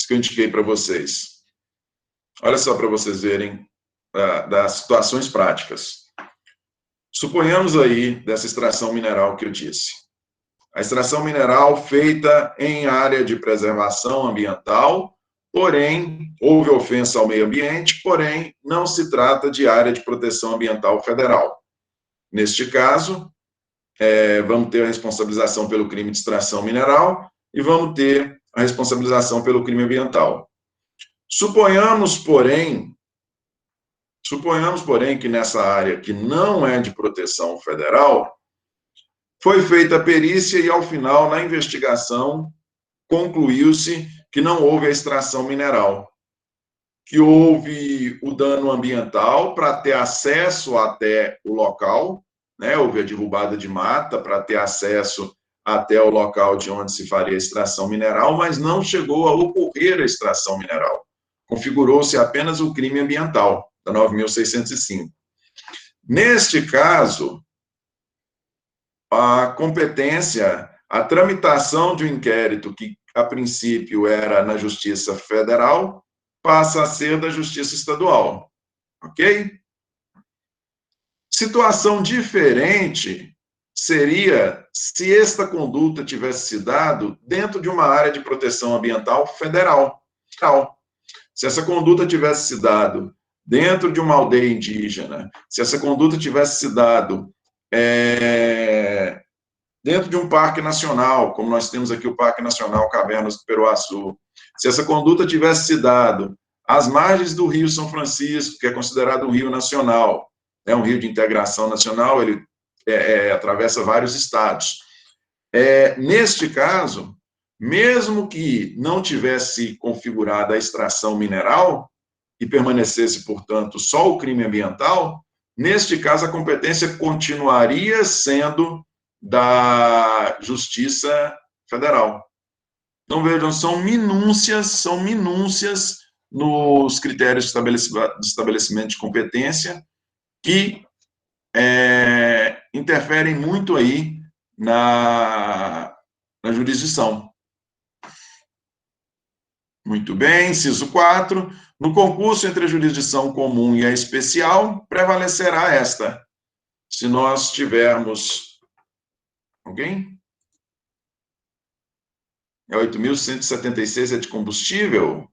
[SPEAKER 1] que eu indiquei para vocês. Olha só para vocês verem das situações práticas. Suponhamos aí dessa extração mineral que eu disse. A extração mineral feita em área de preservação ambiental, porém, houve ofensa ao meio ambiente, porém, não se trata de área de proteção ambiental federal. Neste caso, vamos ter a responsabilização pelo crime de extração mineral e vamos ter a responsabilização pelo crime ambiental. Suponhamos, porém, que nessa área que não é de proteção federal, foi feita a perícia e, ao final, na investigação, concluiu-se que não houve a extração mineral, que houve o dano ambiental para ter acesso até o local, né? Houve a derrubada de mata para ter acesso até o local de onde se faria a extração mineral, mas não chegou a ocorrer a extração mineral. Configurou-se apenas o crime ambiental, da 9.605. Neste caso, a competência, a tramitação de um inquérito que, a princípio, era na Justiça Federal, passa a ser da Justiça Estadual, ok? Situação diferente seria se esta conduta tivesse se dado dentro de uma área de proteção ambiental federal. Se essa conduta tivesse se dado dentro de uma aldeia indígena, se essa conduta tivesse se dado dentro de um parque nacional, como nós temos aqui o Parque Nacional Cavernas do Peruaçu, se essa conduta tivesse se dado às margens do Rio São Francisco, que é considerado um rio nacional, é um rio de integração nacional, ele atravessa vários estados. Neste caso, mesmo que não tivesse configurada a extração mineral e permanecesse, portanto, só o crime ambiental, neste caso a competência continuaria sendo da Justiça Federal. Então, vejam, são minúcias nos critérios de estabelecimento de competência que interferem muito aí na jurisdição. Muito bem, inciso 4. No concurso entre a jurisdição comum e a especial, prevalecerá esta. Se nós tivermos... Alguém? 8.176 é de combustível?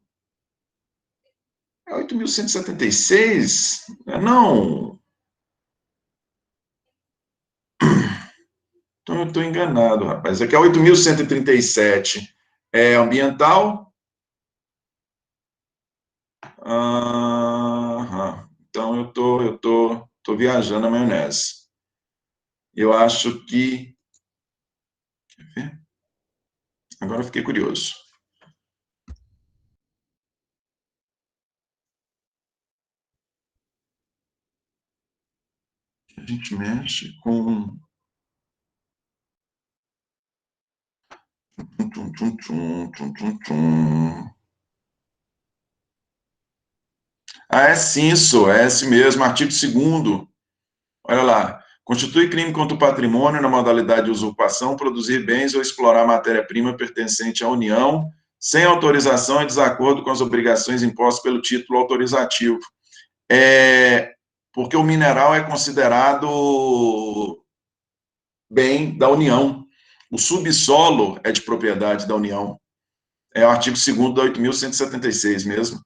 [SPEAKER 1] 8.176? Não. Então eu estou enganado, rapaz. Aqui é 8.137 é ambiental. Então eu tô viajando na maionese. Eu acho que... Quer ver? Agora eu fiquei curioso. A gente mexe com... É sim, isso, é esse mesmo, artigo 2º. Olha lá. Constitui crime contra o patrimônio na modalidade de usurpação, produzir bens ou explorar matéria-prima pertencente à União, sem autorização e desacordo com as obrigações impostas pelo título autorizativo. Porque o mineral é considerado bem da União. O subsolo é de propriedade da União. É o artigo 2º da 8.176 mesmo.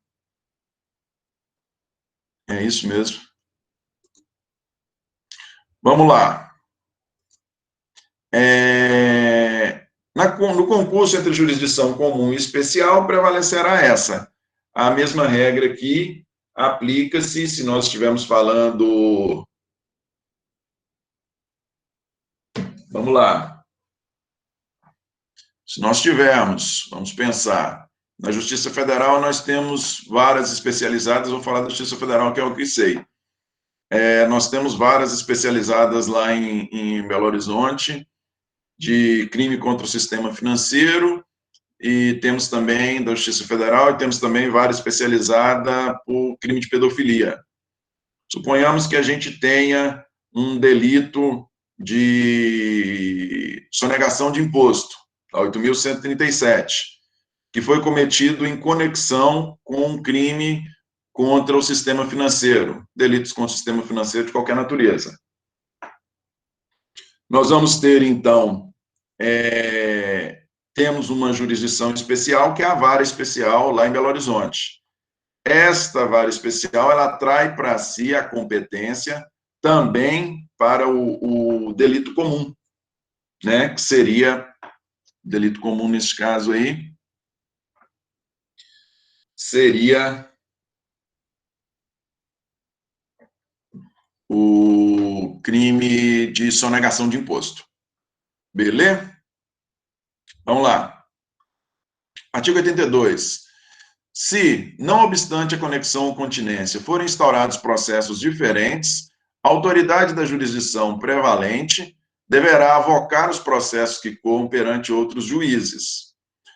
[SPEAKER 1] É isso mesmo. Vamos lá. No concurso entre jurisdição comum e especial, prevalecerá essa. A mesma regra que aplica-se se nós estivermos falando... Vamos lá. Se nós tivermos, vamos pensar, na Justiça Federal nós temos varas especializadas, vou falar da Justiça Federal, que é o que sei. Nós temos varas especializadas lá em Belo Horizonte, de crime contra o sistema financeiro, e temos também da Justiça Federal, e temos também vara especializada por crime de pedofilia. Suponhamos que a gente tenha um delito de sonegação de imposto, 8.137, que foi cometido em conexão com um crime contra o sistema financeiro, delitos contra o sistema financeiro de qualquer natureza. Nós vamos ter, então, temos uma jurisdição especial, que é a vara especial lá em Belo Horizonte. Esta vara especial, ela traz para si a competência também para o delito comum, né, que seria, delito comum nesse caso aí, seria o crime de sonegação de imposto. Beleza? Vamos lá. Artigo 82. Se, não obstante a conexão ou continência, forem instaurados processos diferentes, a autoridade da jurisdição prevalente deverá avocar os processos que corram perante outros juízes,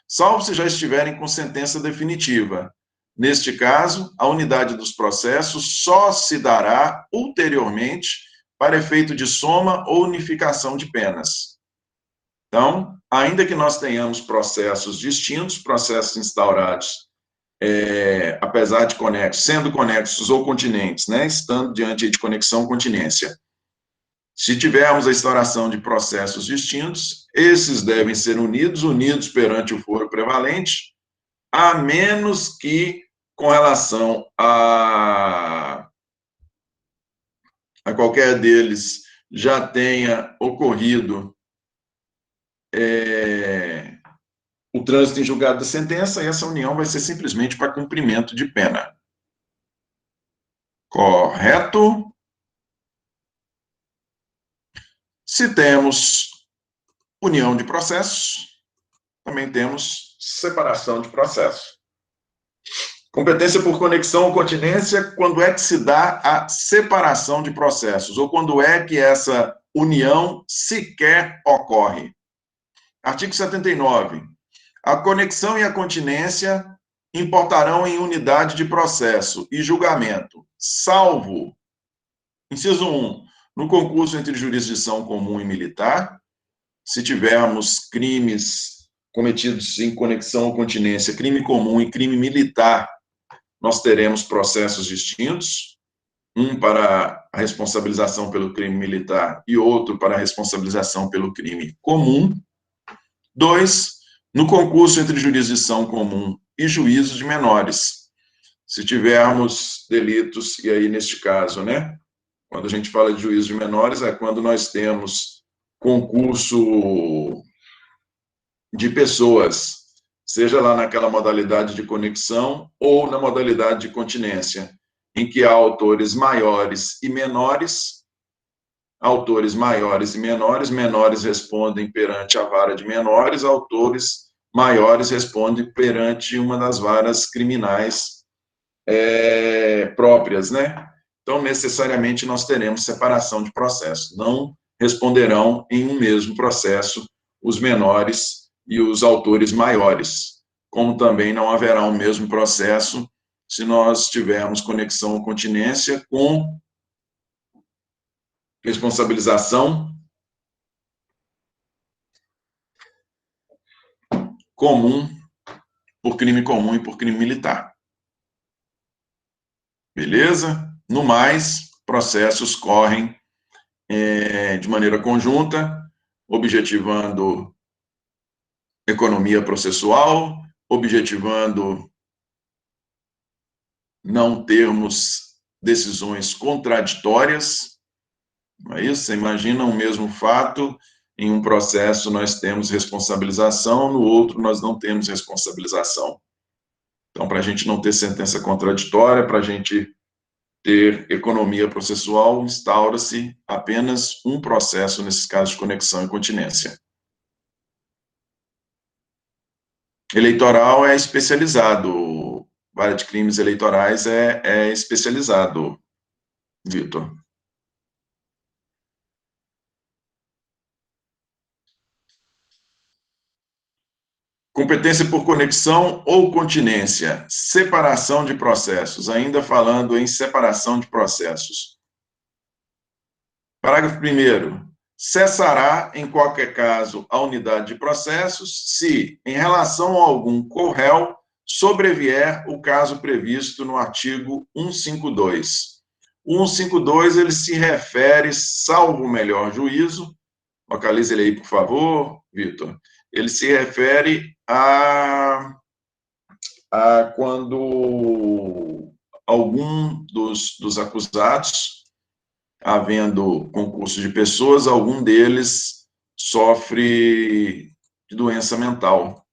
[SPEAKER 1] salvo se já estiverem com sentença definitiva. Neste caso, a unidade dos processos só se dará ulteriormente para efeito de soma ou unificação de penas. Então, ainda que nós tenhamos processos distintos, processos instaurados apesar de conexos, sendo conexos ou continentes, né, estando diante de conexão ou continência. Se tivermos a instauração de processos distintos, esses devem ser unidos perante o foro prevalente, a menos que, com relação a qualquer deles, já tenha ocorrido o trânsito em julgado da sentença, e essa união vai ser simplesmente para cumprimento de pena. Correto? Se temos união de processos, também temos separação de processos. Competência por conexão ou continência, quando é que se dá a separação de processos, ou quando é que essa união sequer ocorre. Artigo 79. A conexão e a continência importarão em unidade de processo e julgamento, salvo, inciso 1, no concurso entre jurisdição comum e militar, se tivermos crimes cometidos em conexão ou continência, crime comum e crime militar, nós teremos processos distintos, um para a responsabilização pelo crime militar e outro para a responsabilização pelo crime comum. 2, no concurso entre jurisdição comum e juízo de menores. Se tivermos delitos, e aí neste caso, né, quando a gente fala de juízo de menores, é quando nós temos concurso de pessoas, seja lá naquela modalidade de conexão ou na modalidade de continência, em que há autores maiores e menores, menores respondem perante a vara de menores, autores maiores respondem perante uma das varas criminais próprias, né? Então, necessariamente, nós teremos separação de processo. Não responderão em um mesmo processo os menores e os autores maiores, como também não haverá o mesmo processo se nós tivermos conexão ou continência com responsabilização comum e por crime militar. Beleza? No mais, processos correm de maneira conjunta, objetivando economia processual, objetivando não termos decisões contraditórias, não é isso? Você imagina o mesmo fato, em um processo nós temos responsabilização, no outro nós não temos responsabilização. Então, para a gente não ter sentença contraditória, para a gente ter economia processual, instaura-se apenas um processo, nesses casos de conexão e continência. Eleitoral é especializado, vara de crimes eleitorais é especializado, Vitor. Competência por conexão ou continência, separação de processos, ainda falando em separação de processos. Parágrafo 1º. Cessará, em qualquer caso, a unidade de processos se, em relação a algum co-réu, sobrevier o caso previsto no artigo 152. O 152, ele se refere, salvo o melhor juízo, localize ele aí, por favor, Vitor, ele se refere a quando algum dos acusados, havendo concurso de pessoas, algum deles sofre de doença mental.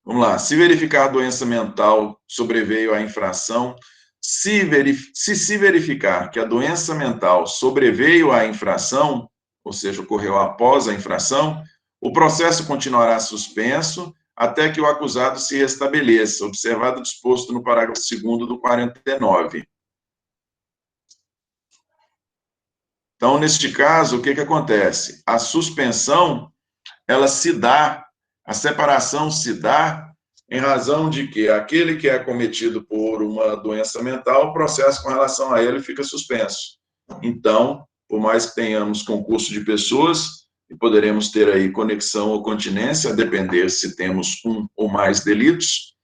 [SPEAKER 1] Vamos lá, se verificar a doença mental sobreveio à infração, se verificar que a doença mental sobreveio à infração, ou seja, ocorreu após a infração, o processo continuará suspenso até que o acusado se restabeleça, observado o disposto no parágrafo 2º do 49. Então, neste caso, o que acontece? A suspensão, ela se dá, a separação se dá em razão de que aquele que é cometido por uma doença mental, o processo com relação a ele fica suspenso. Então, por mais que tenhamos concurso de pessoas, e poderemos ter aí conexão ou continência, a depender se temos um ou mais delitos,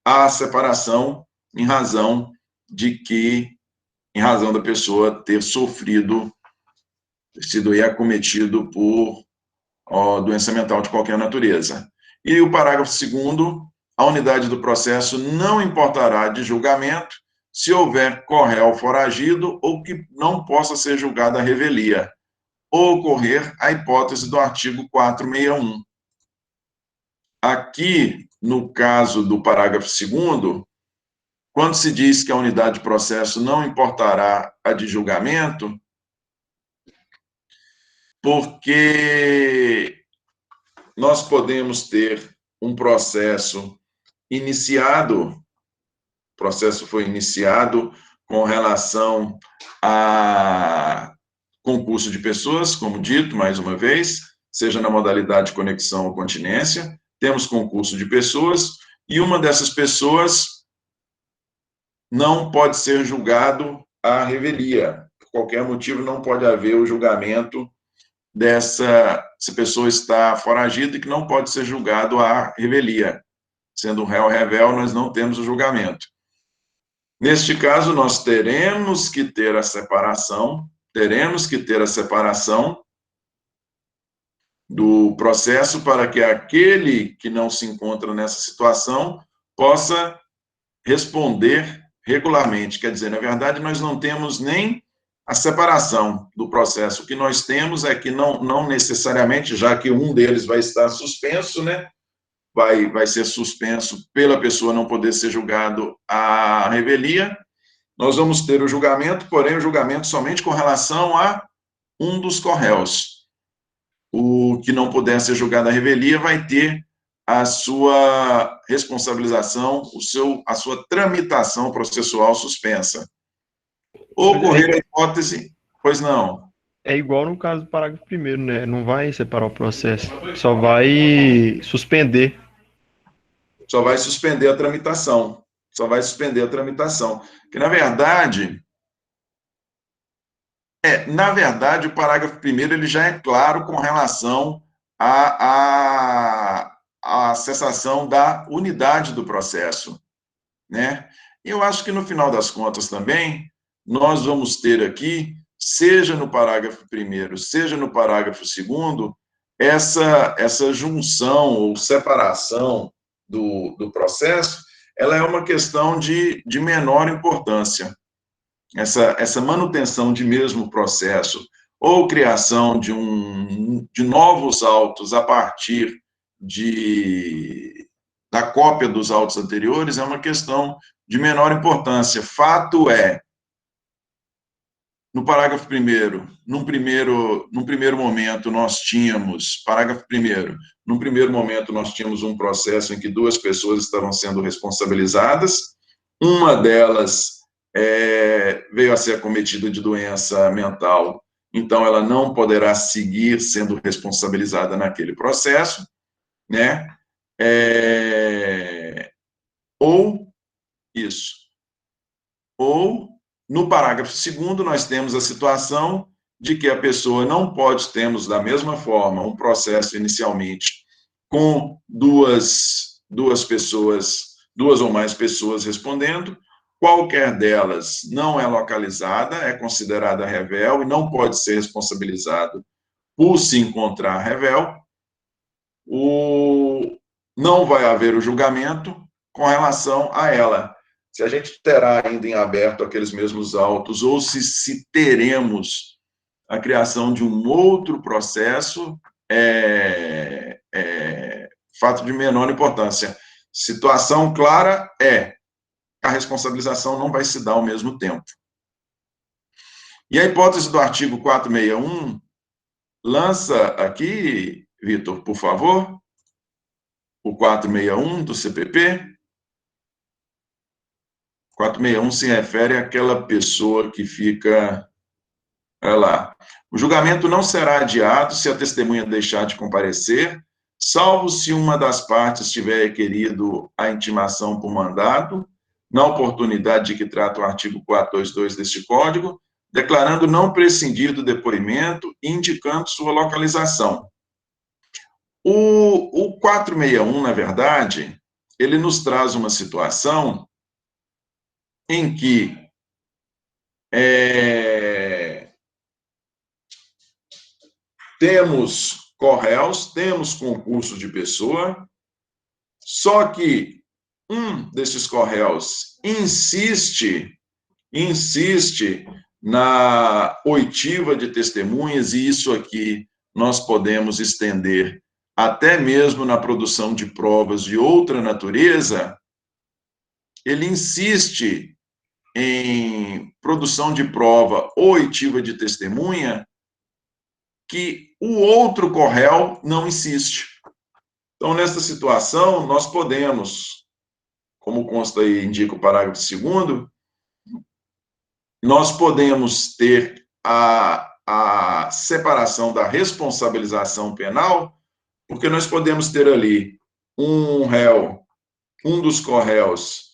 [SPEAKER 1] a separação em razão da pessoa ter sofrido, sido acometido por doença mental de qualquer natureza. E o parágrafo 2º, a unidade do processo não importará de julgamento se houver corréu foragido ou que não possa ser julgado à revelia, ou ocorrer a hipótese do artigo 461. Aqui, no caso do parágrafo 2º, quando se diz que a unidade de processo não importará a de julgamento, porque nós podemos ter um processo iniciado, o processo foi iniciado com relação a concurso de pessoas, como dito, mais uma vez, seja na modalidade de conexão ou continência, temos concurso de pessoas, e uma dessas pessoas não pode ser julgado à revelia. Por qualquer motivo, não pode haver o julgamento dessa pessoa está foragida e que não pode ser julgado à revelia. Sendo um réu revel, nós não temos o julgamento. Neste caso, nós teremos que ter a separação do processo para que aquele que não se encontra nessa situação possa responder regularmente. Quer dizer, na verdade, nós não temos nem a separação do processo. O que nós temos é que não necessariamente, já que um deles vai estar suspenso, né, vai ser suspenso pela pessoa não poder ser julgado à revelia, nós vamos ter o julgamento, porém o julgamento somente com relação a um dos corréus. O que não puder ser julgado à revelia vai ter a sua responsabilização, a sua tramitação processual suspensa. Ocorrer a hipótese, pois não.
[SPEAKER 2] É igual no caso do parágrafo 1º, né? Não vai separar o processo, só vai suspender.
[SPEAKER 1] Só vai suspender a tramitação. Só vai suspender a tramitação. Que, na verdade, o parágrafo 1º ele já é claro com relação à cessação da unidade do processo, né? E eu acho que, no final das contas, também, nós vamos ter aqui, seja no parágrafo 1º, seja no parágrafo 2º, essa junção ou separação do processo, ela é uma questão de menor importância. Essa manutenção de mesmo processo ou criação de novos autos a partir da cópia dos autos anteriores é uma questão de menor importância. Fato é, no parágrafo 1º, num primeiro momento, nós tínhamos, parágrafo 1º, num primeiro momento, nós tínhamos um processo em que 2 pessoas estavam sendo responsabilizadas, uma delas veio a ser acometida de doença mental, então ela não poderá seguir sendo responsabilizada naquele processo, né? Ou, no parágrafo 2º, nós temos a situação de que a pessoa não pode, temos da mesma forma, um processo inicialmente com duas ou mais pessoas respondendo, qualquer delas não é localizada, é considerada revel e não pode ser responsabilizado por se encontrar revel, não vai haver o julgamento com relação a ela. Se a gente terá ainda em aberto aqueles mesmos autos, ou se teremos a criação de um outro processo, fato de menor importância. Situação clara a responsabilização não vai se dar ao mesmo tempo. E a hipótese do artigo 461, lança aqui, Vitor, por favor, o 461 do CPP. 461 se refere àquela pessoa que fica... Olha lá. O julgamento não será adiado se a testemunha deixar de comparecer, salvo se uma das partes tiver requerido a intimação por mandado, na oportunidade de que trata o artigo 422 deste Código, declarando não prescindir do depoimento e indicando sua localização. O 461, na verdade, ele nos traz uma situação em que temos corréus, temos concurso de pessoa, só que um desses corréus insiste na oitiva de testemunhas, e isso aqui nós podemos estender até mesmo na produção de provas de outra natureza. Ele insiste em produção de prova ou oitiva de testemunha que o outro corréu não insiste. Então, nessa situação, nós podemos, como consta aí, indica o parágrafo 2º, nós podemos ter a separação da responsabilização penal, porque nós podemos ter ali um réu, um dos corréus,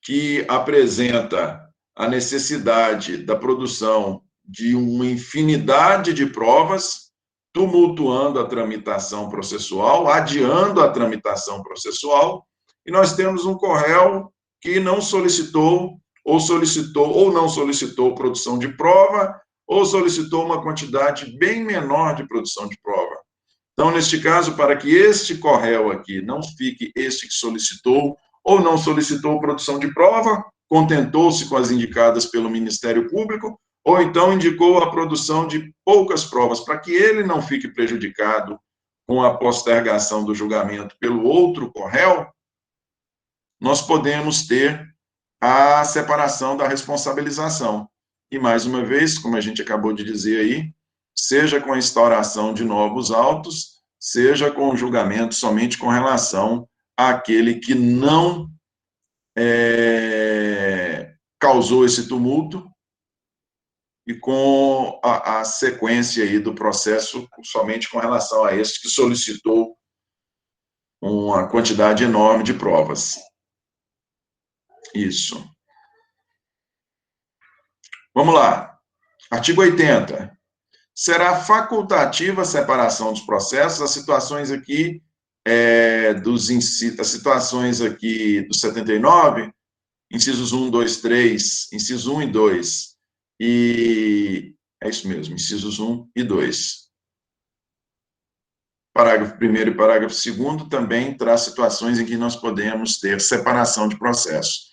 [SPEAKER 1] que apresenta a necessidade da produção de uma infinidade de provas, tumultuando a tramitação processual, adiando a tramitação processual, e nós temos um corréu que não solicitou, ou não solicitou produção de prova, ou solicitou uma quantidade bem menor de produção de prova. Então, neste caso, para que este corréu aqui não fique este que solicitou ou não solicitou produção de prova, contentou-se com as indicadas pelo Ministério Público, ou então indicou a produção de poucas provas, para que ele não fique prejudicado com a postergação do julgamento pelo outro corréu, nós podemos ter a separação da responsabilização. E, mais uma vez, como a gente acabou de dizer aí, seja com a instauração de novos autos, seja com o julgamento somente com relação àquele que não causou esse tumulto, e com a sequência aí do processo somente com relação a esse que solicitou uma quantidade enorme de provas. Isso. Vamos lá. Artigo 80. Será facultativa a separação dos processos. As situações aqui as situações aqui do 79, incisos 1, 2, 3, incisos 1 e 2, e é isso mesmo, incisos 1 e 2. Parágrafo 1º e parágrafo 2º também traz situações em que nós podemos ter separação de processos.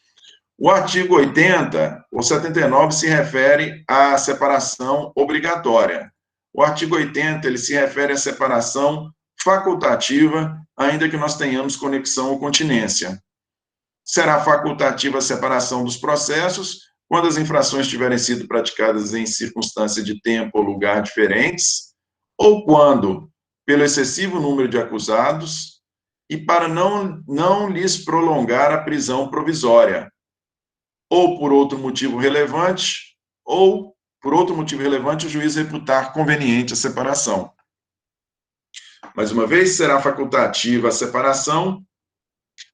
[SPEAKER 1] O artigo 80, ou 79, se refere à separação obrigatória. O artigo 80, ele se refere à separação facultativa, ainda que nós tenhamos conexão ou continência. Será facultativa a separação dos processos quando as infrações tiverem sido praticadas em circunstância de tempo ou lugar diferentes, ou quando, pelo excessivo número de acusados, e para não lhes prolongar a prisão provisória, ou por outro motivo relevante, o juiz reputar conveniente a separação. Mais uma vez, será facultativa a separação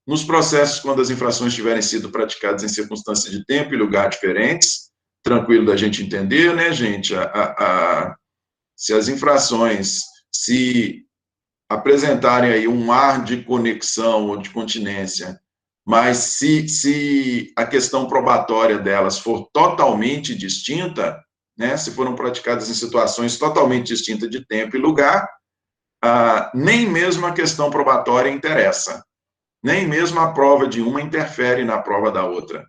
[SPEAKER 1] nos processos quando as infrações tiverem sido praticadas em circunstâncias de tempo e lugar diferentes. Tranquilo da gente entender, né, gente? Se as infrações se apresentarem aí um ar de conexão ou de continência, mas se a questão probatória delas for totalmente distinta, né, se foram praticadas em situações totalmente distintas de tempo e lugar, nem mesmo a questão probatória interessa, nem mesmo a prova de uma interfere na prova da outra,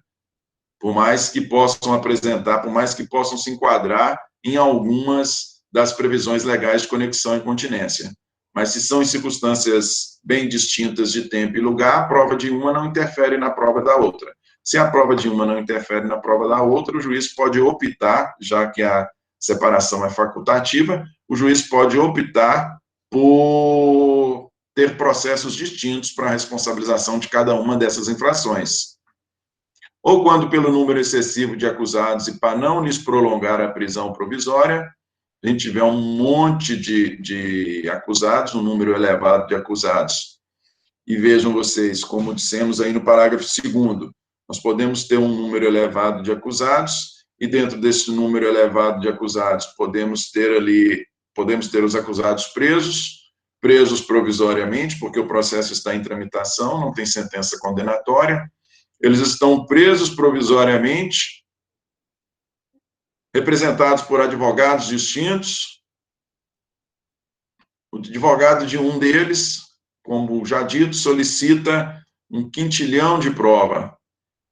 [SPEAKER 1] por mais que possam apresentar, por mais que possam se enquadrar em algumas das previsões legais de conexão e continência. Mas se são em circunstâncias bem distintas de tempo e lugar, a prova de uma não interfere na prova da outra. Se a prova de uma não interfere na prova da outra, o juiz pode optar, já que a separação é facultativa, o juiz pode optar por ter processos distintos para a responsabilização de cada uma dessas infrações. Ou quando, pelo número excessivo de acusados e para não lhes prolongar a prisão provisória, a gente tiver um monte de acusados, um número elevado de acusados. E vejam vocês, como dissemos aí no parágrafo 2º, nós podemos ter um número elevado de acusados, e dentro desse número elevado de acusados, podemos ter os acusados presos presos provisoriamente, porque o processo está em tramitação, não tem sentença condenatória. Eles estão presos provisoriamente, representados por advogados distintos. O advogado de um deles, como já dito, solicita um quintilhão de prova.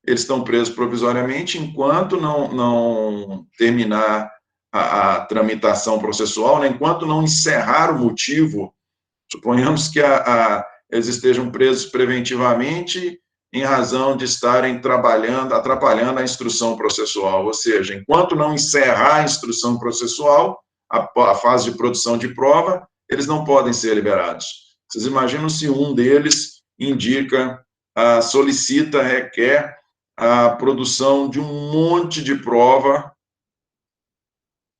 [SPEAKER 1] Eles estão presos provisoriamente enquanto não terminar a tramitação processual, né? Enquanto não encerrar o motivo. Suponhamos que eles estejam presos preventivamente em razão de estarem atrapalhando a instrução processual, ou seja, enquanto não encerrar a instrução processual, a fase de produção de prova, eles não podem ser liberados. Vocês imaginam se um deles indica, solicita, requer a produção de um monte de prova.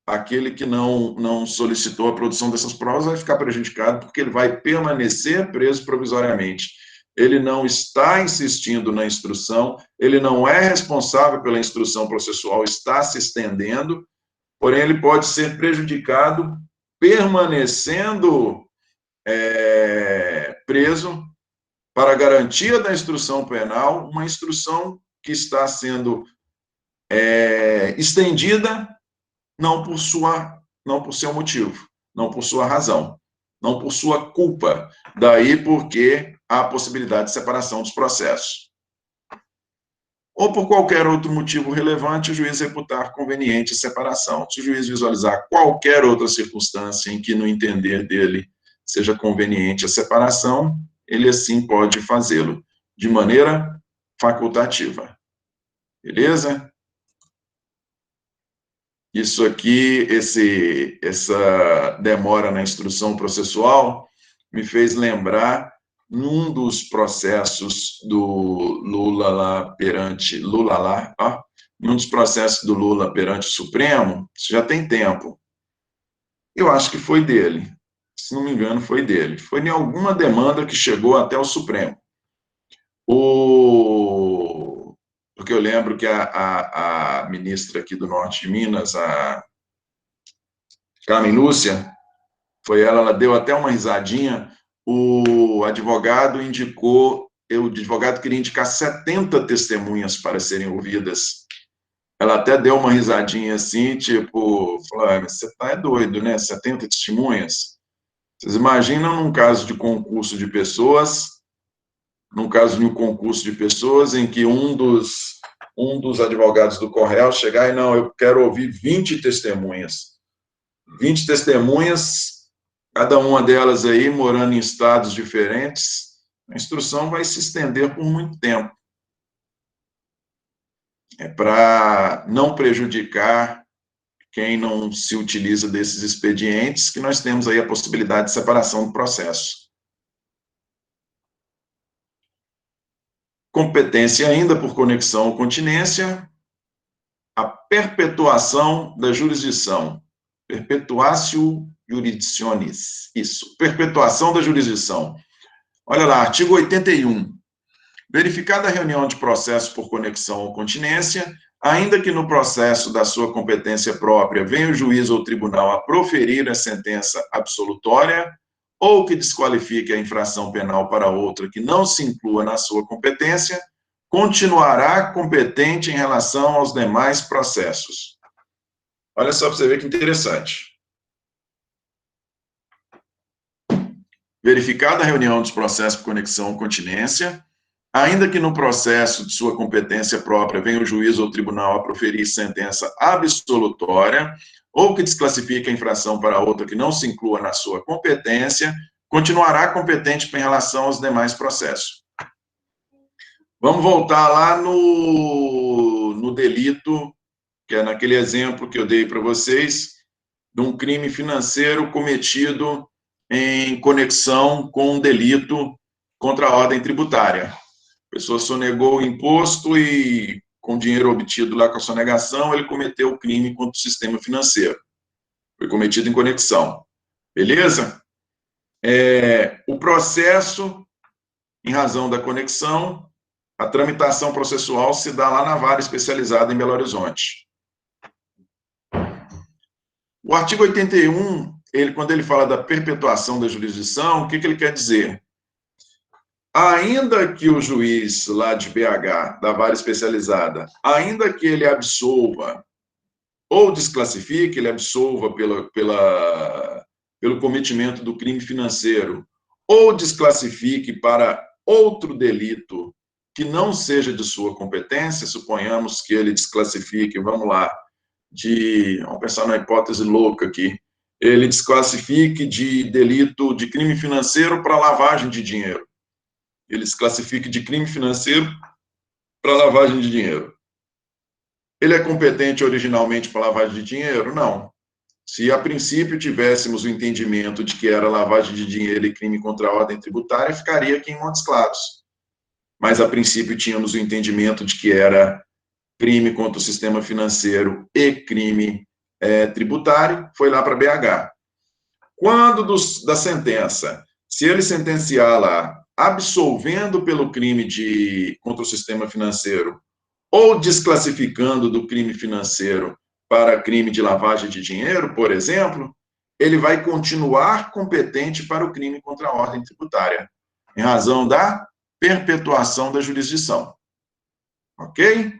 [SPEAKER 1] Aquele que não solicitou a produção dessas provas vai ficar prejudicado, porque ele vai permanecer preso provisoriamente. Ele não está insistindo na instrução, ele não é responsável pela instrução processual, está se estendendo, porém ele pode ser prejudicado permanecendo preso para a garantia da instrução penal, uma instrução que está sendo estendida não por seu motivo, não por sua razão, não por sua culpa. Daí porque há a possibilidade de separação dos processos. Ou por qualquer outro motivo relevante, o juiz reputar conveniente a separação. Se o juiz visualizar qualquer outra circunstância em que, no entender dele, seja conveniente a separação, ele assim pode fazê-lo, de maneira facultativa. Beleza? Isso aqui, essa demora na instrução processual, me fez lembrar, num dos processos do Lula lá perante, num dos processos do Lula perante o Supremo, isso já tem tempo, eu acho que foi dele, se não me engano foi dele, foi em alguma demanda que chegou até o Supremo. Porque eu lembro que a ministra aqui do Norte de Minas, a Carmen Lúcia, ela deu até uma risadinha, o advogado queria indicar 70 testemunhas para serem ouvidas. Ela até deu uma risadinha assim, tipo, falou, você tá doido, né? 70 testemunhas? Vocês imaginam num caso de concurso de pessoas, em que um dos advogados do Correio chegar e, não, eu quero ouvir 20 testemunhas. 20 testemunhas, cada uma delas aí morando em estados diferentes, a instrução vai se estender por muito tempo. É para não prejudicar quem não se utiliza desses expedientes, que nós temos aí a possibilidade de separação do processo. Competência ainda por conexão ou continência, a perpetuação da jurisdição. Perpetuatio jurisdictionis. Isso, perpetuação da jurisdição. Olha lá, artigo 81. Verificada a reunião de processo por conexão ou continência, ainda que no processo da sua competência própria venha o juiz ou tribunal a proferir a sentença absolutória, ou que desqualifique a infração penal para outra que não se inclua na sua competência, continuará competente em relação aos demais processos. Olha só para você ver que interessante. Verificada a reunião dos processos por conexão ou continência, ainda que no processo de sua competência própria venha o juiz ou tribunal a proferir sentença absolutória, ou que desclassifique a infração para outra que não se inclua na sua competência, continuará competente em relação aos demais processos. Vamos voltar lá no delito, que é naquele exemplo que eu dei para vocês, de um crime financeiro cometido em conexão com um delito contra a ordem tributária. A pessoa sonegou o imposto e, com dinheiro obtido lá com a sonegação, ele cometeu o crime contra o sistema financeiro. Foi cometido em conexão. Beleza? O processo, em razão da conexão, a tramitação processual se dá lá na vara especializada em Belo Horizonte. O artigo 81, quando ele fala da perpetuação da jurisdição, o que ele quer dizer? Ainda que o juiz lá de BH, da vara especializada, ainda que ele absolva ou desclassifique, ele absolva pelo cometimento do crime financeiro, ou desclassifique para outro delito que não seja de sua competência, suponhamos que ele desclassifique, vamos lá, vamos pensar numa hipótese louca aqui, ele desclassifique de delito de crime financeiro para lavagem de dinheiro. Ele se classifique de crime financeiro para lavagem de dinheiro. Ele é competente originalmente para lavagem de dinheiro? Não. Se a princípio tivéssemos o entendimento de que era lavagem de dinheiro e crime contra a ordem tributária, ficaria aqui em Montes Claros. Mas a princípio tínhamos o entendimento de que era crime contra o sistema financeiro e crime tributário, foi lá para BH. Quando da sentença, se ele sentenciar lá, absolvendo pelo crime contra o sistema financeiro ou desclassificando do crime financeiro para crime de lavagem de dinheiro, por exemplo, ele vai continuar competente para o crime contra a ordem tributária, em razão da perpetuação da jurisdição. Ok?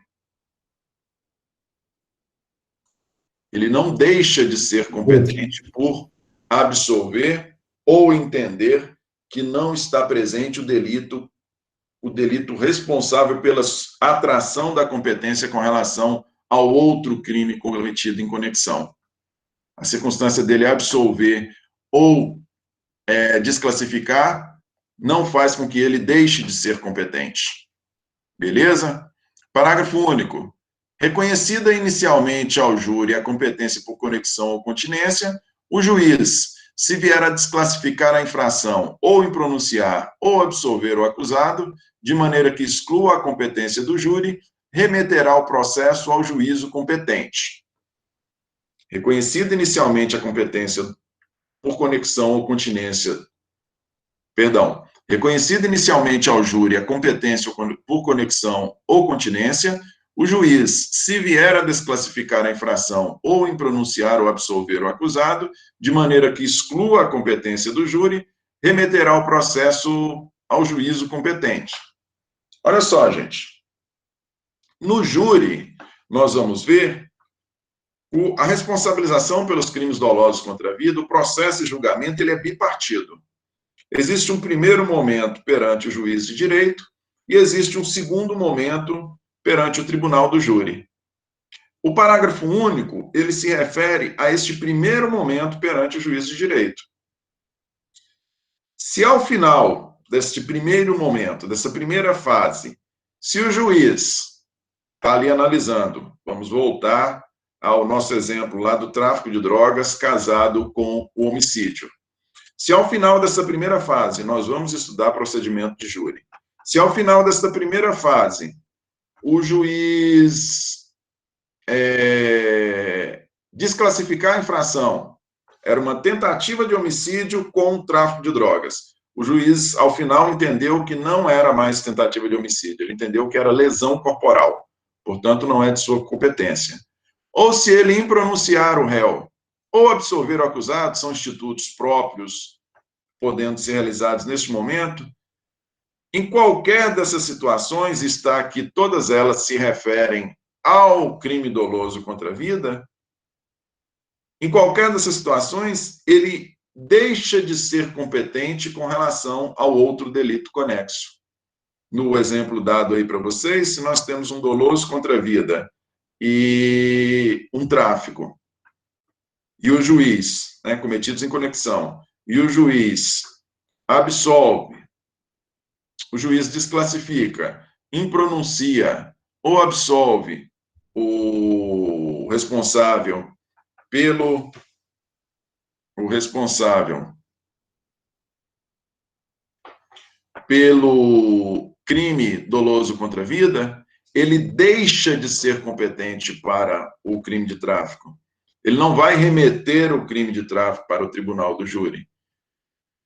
[SPEAKER 1] Ele não deixa de ser competente por absolver ou entender que não está presente o delito responsável pela atração da competência com relação ao outro crime cometido em conexão. A circunstância dele absolver ou desclassificar não faz com que ele deixe de ser competente. Beleza? Parágrafo único. Reconhecida inicialmente ao júri a competência por conexão ou continência, o juiz, se vier a desclassificar a infração ou impronunciar ou absolver o acusado, de maneira que exclua a competência do júri, remeterá o processo ao juízo competente. Reconhecida inicialmente a competência por conexão ou continência, reconhecida inicialmente ao júri a competência por conexão ou continência, o juiz, se vier a desclassificar a infração ou impronunciar ou absolver o acusado, de maneira que exclua a competência do júri, remeterá o processo ao juízo competente. Olha só, gente. No júri, nós vamos ver a responsabilização pelos crimes dolosos contra a vida, o processo e julgamento, ele é bipartido. Existe um primeiro momento perante o juiz de direito e existe um segundo momento perante o tribunal do júri. O parágrafo único, ele se refere a este primeiro momento perante o juiz de direito. Se ao final deste primeiro momento, dessa primeira fase, se o juiz está ali analisando, vamos voltar ao nosso exemplo lá do tráfico de drogas casado com o homicídio. Se ao final dessa primeira fase, nós vamos estudar procedimento de júri, se ao final dessa primeira fase, o juiz desclassificar a infração, era uma tentativa de homicídio com tráfico de drogas. O juiz, ao final, entendeu que não era mais tentativa de homicídio, ele entendeu que era lesão corporal, portanto, não é de sua competência. Ou se ele impronunciar o réu, ou absolver o acusado, são institutos próprios, podendo ser realizados neste momento. Em qualquer dessas situações, está que todas elas se referem ao crime doloso contra a vida. Em qualquer dessas situações, ele deixa de ser competente com relação ao outro delito conexo. No exemplo dado aí para vocês, se nós temos um doloso contra a vida e um tráfico, e o juiz, cometidos em conexão, e o juiz absolve, o juiz desclassifica, impronuncia ou absolve o responsável pelo crime doloso contra a vida, ele deixa de ser competente para o crime de tráfico. Ele não vai remeter o crime de tráfico para o tribunal do júri.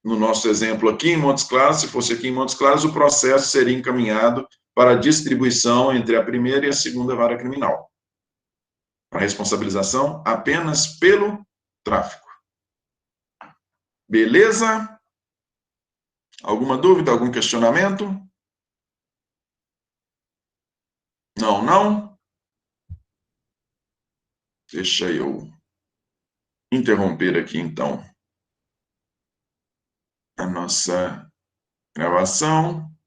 [SPEAKER 1] No nosso exemplo aqui em Montes Claros, se fosse aqui em Montes Claros, o processo seria encaminhado para distribuição entre a primeira e a segunda vara criminal. A responsabilização apenas pelo tráfico. Beleza? Alguma dúvida, algum questionamento? Não, não? Deixa eu interromper aqui, então, a nossa gravação.